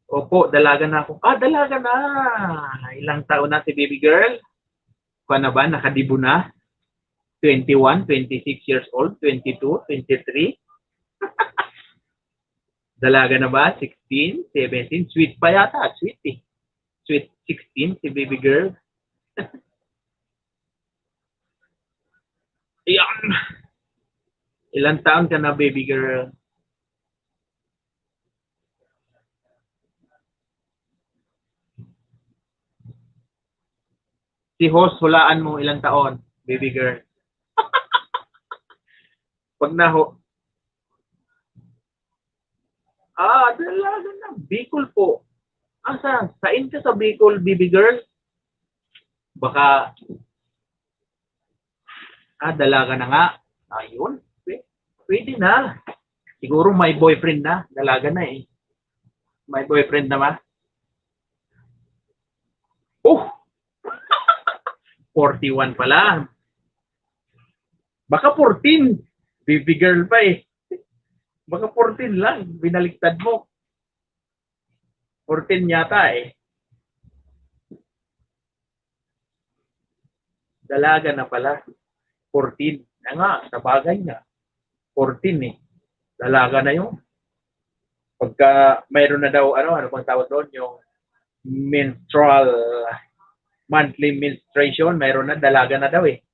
Opo, dalaga na ako. Ah, dalaga na. Ilang taon na si Baby Girl? Kung na ba? Nakadibo na? 21, 26 years old, 22, 23? Dalaga na ba? 16, 17? Sweet pa yata. Sweet eh. Sweet 16 si Baby Girl. Ayan. Ilang taon ka na, Baby Girl? Si host, hulaan mo ilang taon, Baby Girl. Pag dalaga na. Bicol po. Asa? Sain ka sa Bicol, Baby Girl? Baka, dalaga na nga. Ayun. Pwede na. Siguro may boyfriend na. Dalaga na eh. May boyfriend na ba? Oh! 41 pala. Baka 14. Baby Girl pa eh. Baka 14 lang. Binaliktad mo. 14 yata eh. Dalaga na pala. 14. Nga, sabagay nga. 14 eh. Dalaga na yun. Pagka mayroon na daw, ano bang tawag doon? Yung monthly menstruation, mayroon na, dalaga na daw eh.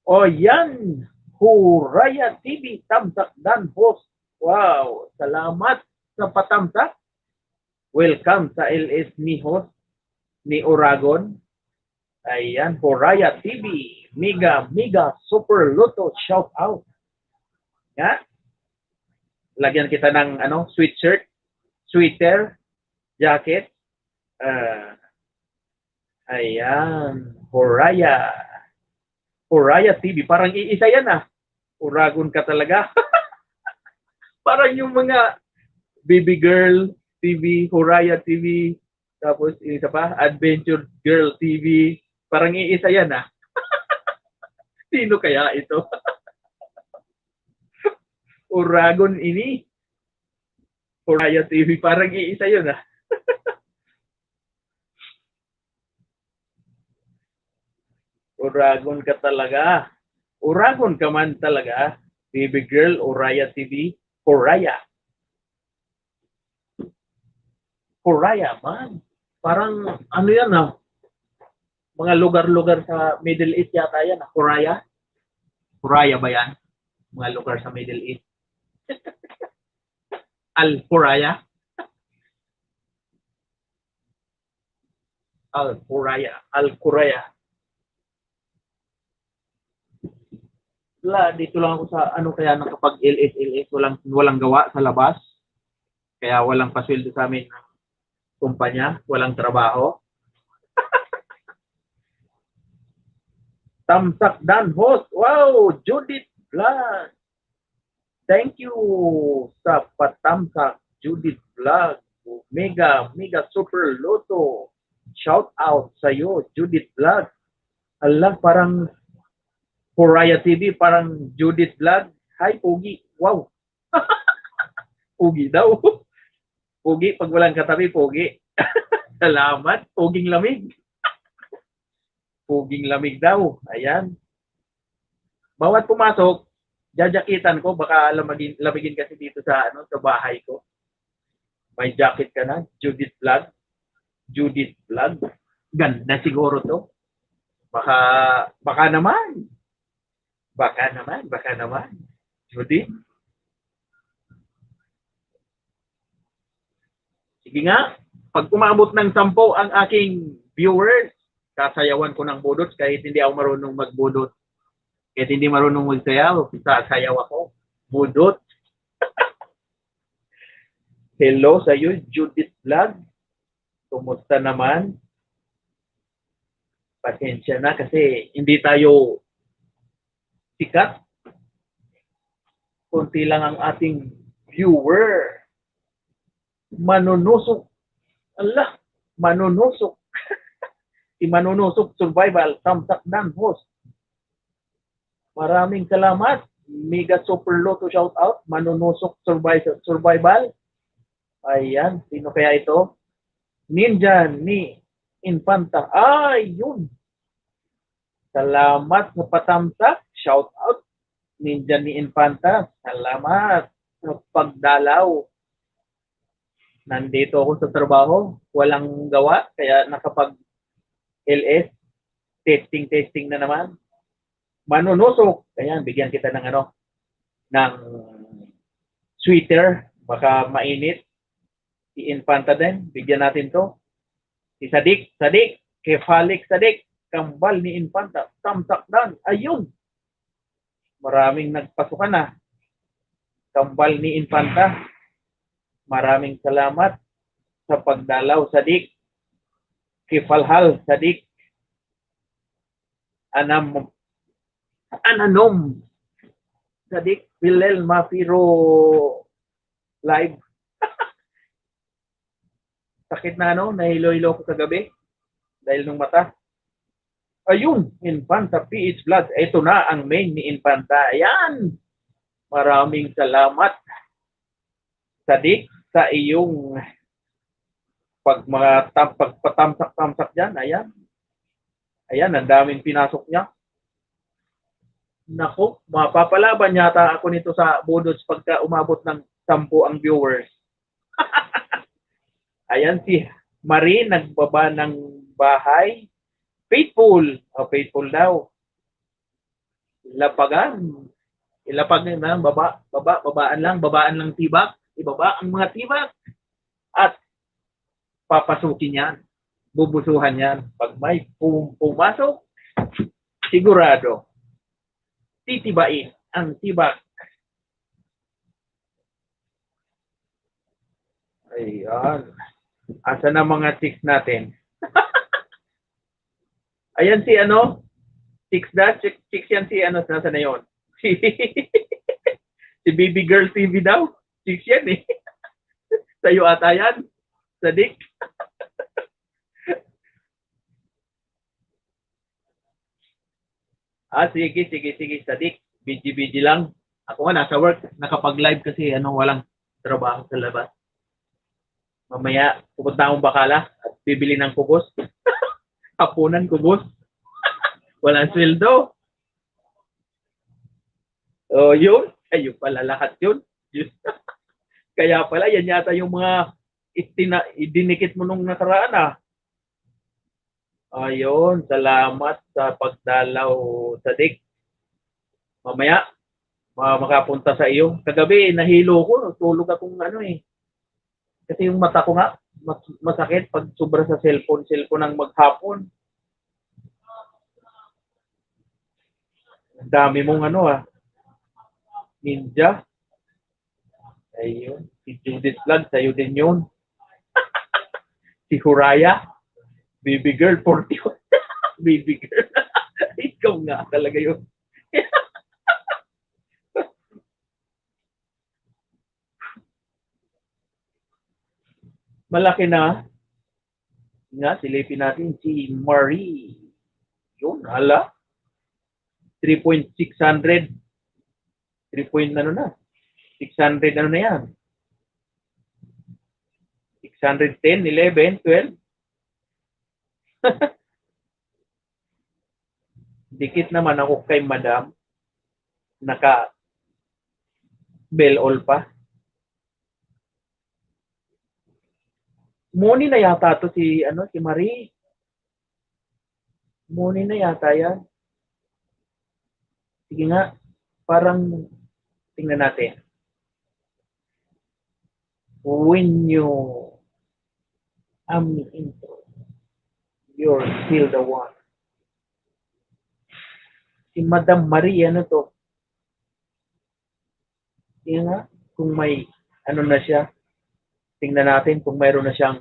O yan! Huraya TV, Tamsak Dan host. Wow! Salamat sa patamsak. Welcome sa LS ni host ni Oragon. Ayan, Huraya TV. Mega super luto shout out. Ya? Lagyan kita ng sweatshirt, sweater, jacket. Ayan, Huraya TV. Parang iisa yan ah. Uragon ka talaga. Parang yung mga Baby Girl TV, Huraya TV, tapos isa pa, Adventure Girl TV. Parang iisa yan ah. Sino kaya ito? Uragon ini. Huraya TV. Parang iisa yun ah. Uragon ka talaga. Uragon ka man talaga. Baby Girl, Huraya TV. Huraya. Huraya man. Parang ano yan ah. Mga lugar-lugar sa Middle East yata yan. Huraya? Huraya ba yan? Mga lugar sa Middle East. Al-Huraya? Al-Huraya. Al-Huraya. Dito lang ako sa kaya nakapag LS walang gawa sa labas. Kaya walang pasweldo sa amin. kumpanya, walang trabaho. Tamsak Dan host. Wow, Judith Vlog. Thank you sa patamsak, Judith Vlog. Mega super loto. Shout out sa iyo, Judith Vlog. Allah, parang Horaya TV, parang Judith Vlog. Hi, Pogi. Wow. Pogi daw. Pogi, pag walang katabi, Pogi. Salamat. Poging lamig. Puging lamig daw. Ayan. Bawat pumasok, jajakitan ko, baka lamigin kasi dito sa sa bahay ko. May jacket ka na, Judith Vlog. Judith Vlog. Ganda siguro to. Baka naman. Baka naman. Judith. Sige nga, pag umabot ng 10 ang aking viewers, sasayawan ko ng budot kahit hindi ako marunong magbudot. Kahit hindi marunong magsayaw, sasayaw ako. Budot. Hello sa iyo, Judith Vlog. Kumusta naman? Pasensya na kasi hindi tayo sikat. Kunti lang ang ating viewer. Manunusok. Allah, manunusok. Si Manunusok Survival, Tamsak Dan host. Maraming salamat. Mega super loto shout out. Manunusok Survival. Ayan, sino kaya ito? Ninja ni Infanta. Ay, yun. Salamat sa patamsak. Shout out. Ninja ni Infanta. Salamat sa pagdalaw. Nandito ako sa trabaho. Walang gawa. Kaya nakapag LS, testing na naman. Manunusok. Ayan, bigyan kita ng ng sweater. Baka mainit. Si Infanta din, bigyan natin to. Si Sadik, Kefalik Sadik, kambal ni Infanta, Tamsak Dan. Ayun. Maraming nagpasukan na. Kambal ni Infanta. Maraming salamat sa pagdalaw, Sadik. Kifalhal Sadik. Ananom Sadik Bilel Mafiro live. Sakit na nahilo-hilo ko kagabi dahil ng mata. Ayun, Infanta PH Vlog. Ito na ang main ni Infanta. Ayan. Maraming salamat, Sadik, sa iyong pagpatamsak-tamsak dyan. Ayan. Ayan, ang daming pinasok niya. Naku, mapapalaban yata ako nito sa budots pagka umabot ng 10 ang viewers. Ayan si Marie, nagbaba ng bahay. Faithful. Faithful daw. Lapagan. Ilapag na, babaan lang tibak. Ibaba ang mga tibak. At papasukin yan. Bubusuhan yan. Pag may pumasok, sigurado, titibain ang tibak. Ayan. Asa na mga chicks natin? Ayan si chicks yan si nasa na yun? Si Baby Girl TV daw. Chicks yan eh. Sa'yo ata yan. Sadik. Sige, Sadik. Busy lang. Ako nga nasa work. Nakapag-live kasi walang trabaho sa labas. Mamaya, pupunta akong Bakala at bibili ng kubos. Hapunan kubos. Walang sweldo. O yun. Ayun pala lahat yun. Kaya pala, yan yata yung mga idinikit mo nung nakaraan Ayun, salamat sa pagdalaw, Sadik. Mamaya, makapunta sa iyo. Kagabi, nahilo ko. Tulog akong Kasi yung mata ko nga, masakit pag sobra sa cellphone ng maghapon. Ang dami mong ninja. Ayun, si Judith Vlog, sa'yo din yun. Si Huraya, baby girl, 41. Baby girl. Ikaw nga talaga yun. Malaki na. Nga, silipin natin si Marie. Yun, hala. 3.600. 3 point ano na. 600 ano na yan. 610, 11, 12. Dikit naman ako kay Madam. Naka bell all pa. Moni na yata to si si Marie. Moni na yata yan. Sige nga, parang tingnan natin. When you intro, you're still the one. Si Madam Marie, ano to? Sige nga, kung may ano na siya, tingnan natin kung mayroon na siyang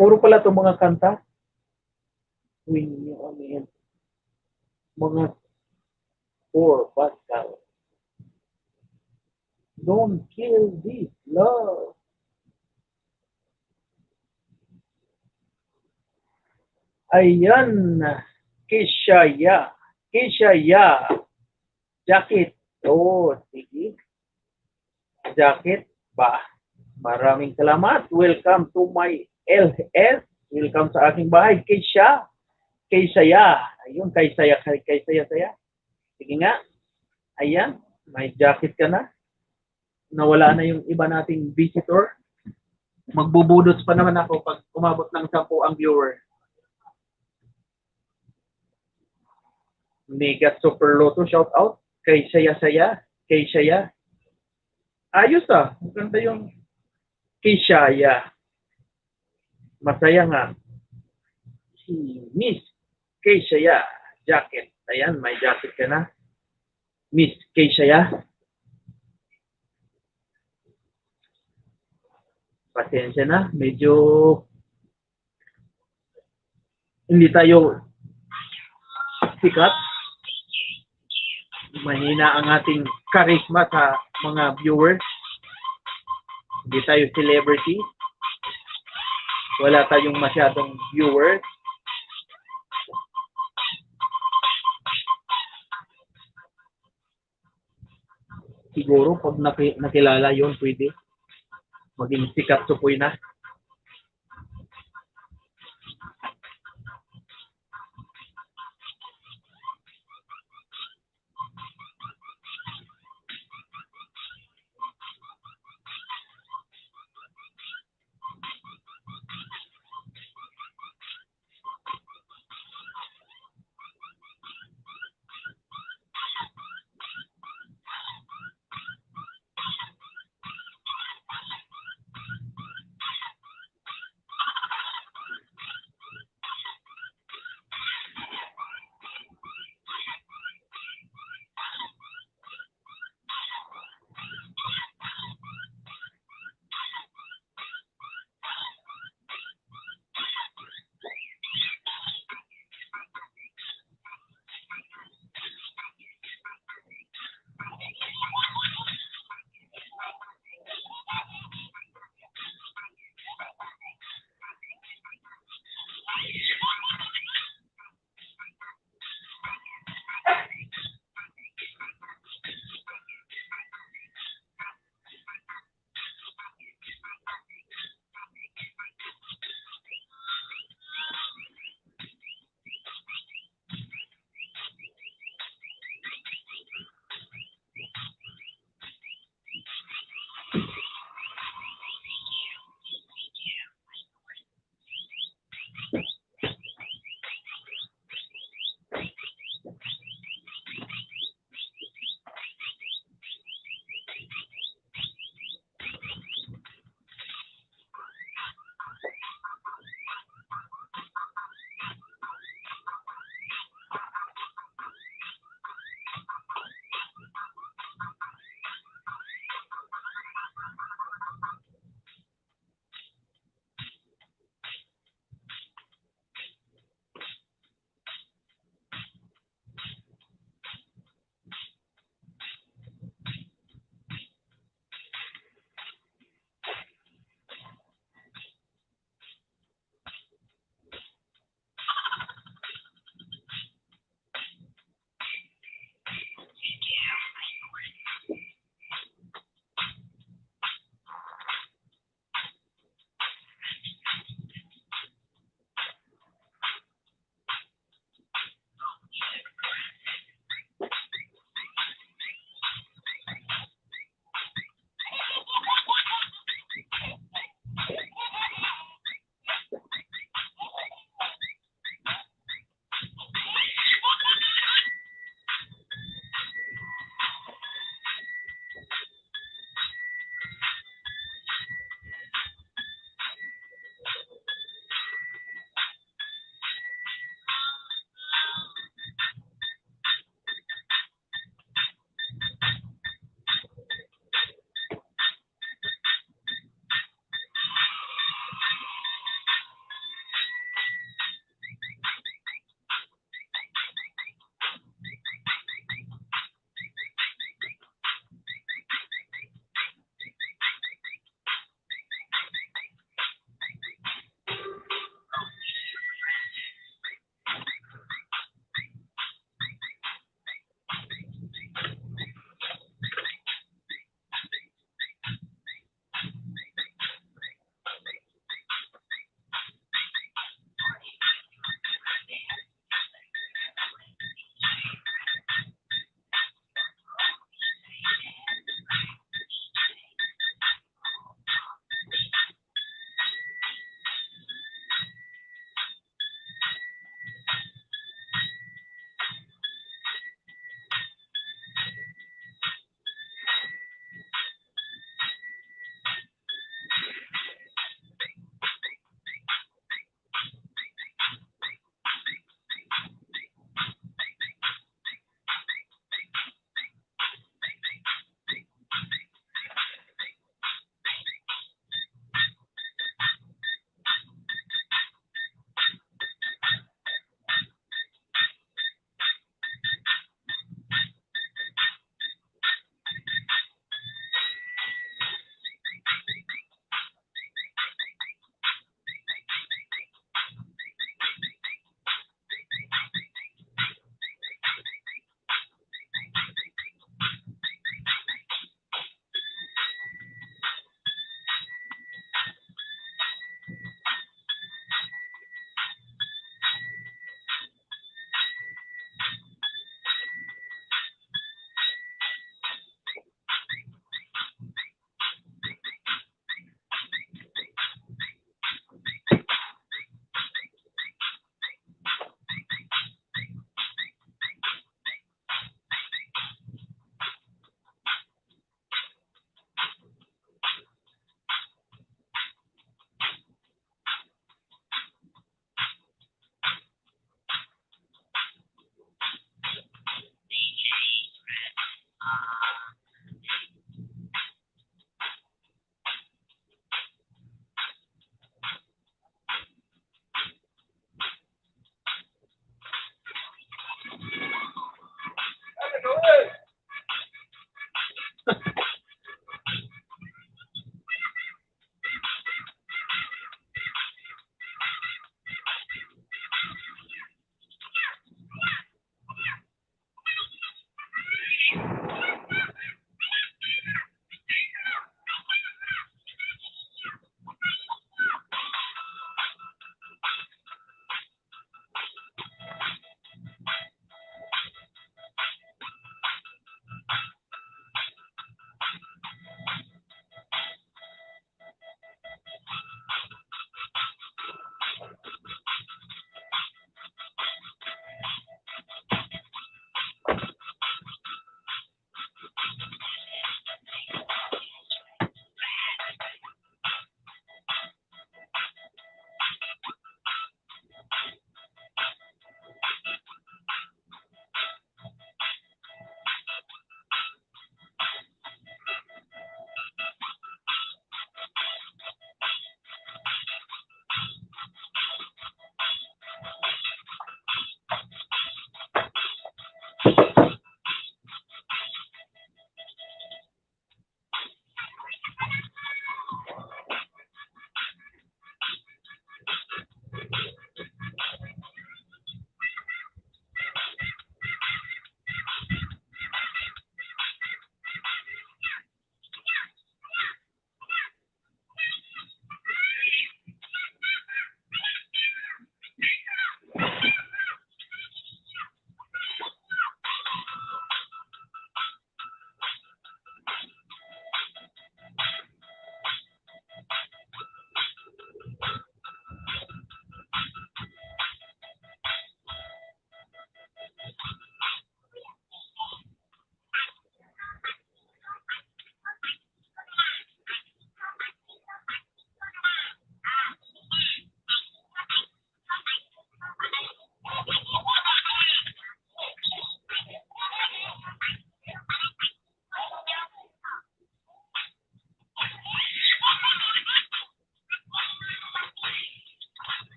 puro pala itong mga kanta. When you mga for Pascal. Don't kill this love. Ayan. Kishaya. Jacket. Oh, sige. Jacket ba? Maraming salamat. Welcome to my LS. Welcome sa aking bahay. Kishaya. Ayun, Kishaya. Sige nga. Ayan. May jacket ka na. Nawala na yung iba nating visitor. Magbubudots pa naman ako pag umabot ng 10 ang viewer. Mega Super Lotto, shout out kay Saya. Ayos maganda yung kay Saya. Masaya nga. Si Miss kay Saya, jacket. Ayan, may jacket ka na. Miss kay Saya. Pasensya na, medyo hindi tayo sikat. Mahina ang ating charisma sa mga viewers. Hindi tayo celebrity. Wala tayong masyadong viewers. Siguro pag nakilala yon pwede. Maging sikat supoy na.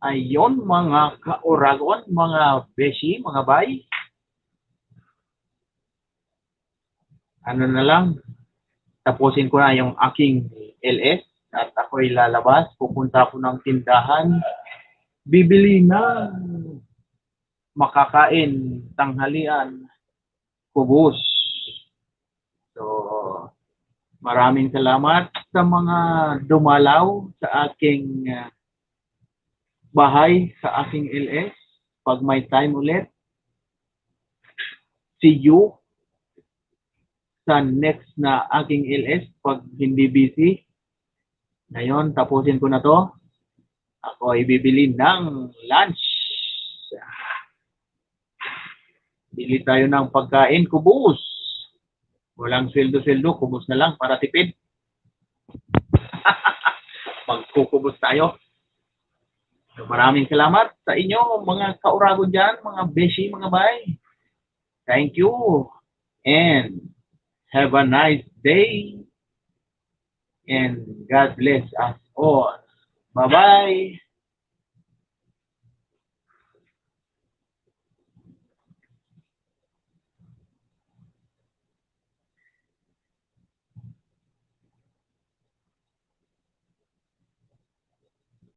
Ayon mga kauragon, mga beshi, mga bay. Ano na lang, tapusin ko na yung aking LS at ako'y lalabas. Pupunta ako ng tindahan. Bibili ng makakain, tanghalian, kubos. So, maraming salamat sa mga dumalaw sa aking bahay, sa aking LS. Pag may time ulit, see you sa next na aking LS pag hindi busy. Ngayon, tapusin ko na to. Ako ay bibili ng lunch. Bili tayo ng pagkain, kubos. Walang sweldo-sweldo, kubos na lang para tipid. Magkukubos tayo. So, maraming salamat sa inyo, mga kaurago dyan, mga beshi, mga bay. Thank you. And have a nice day. And God bless us all. Bye-bye.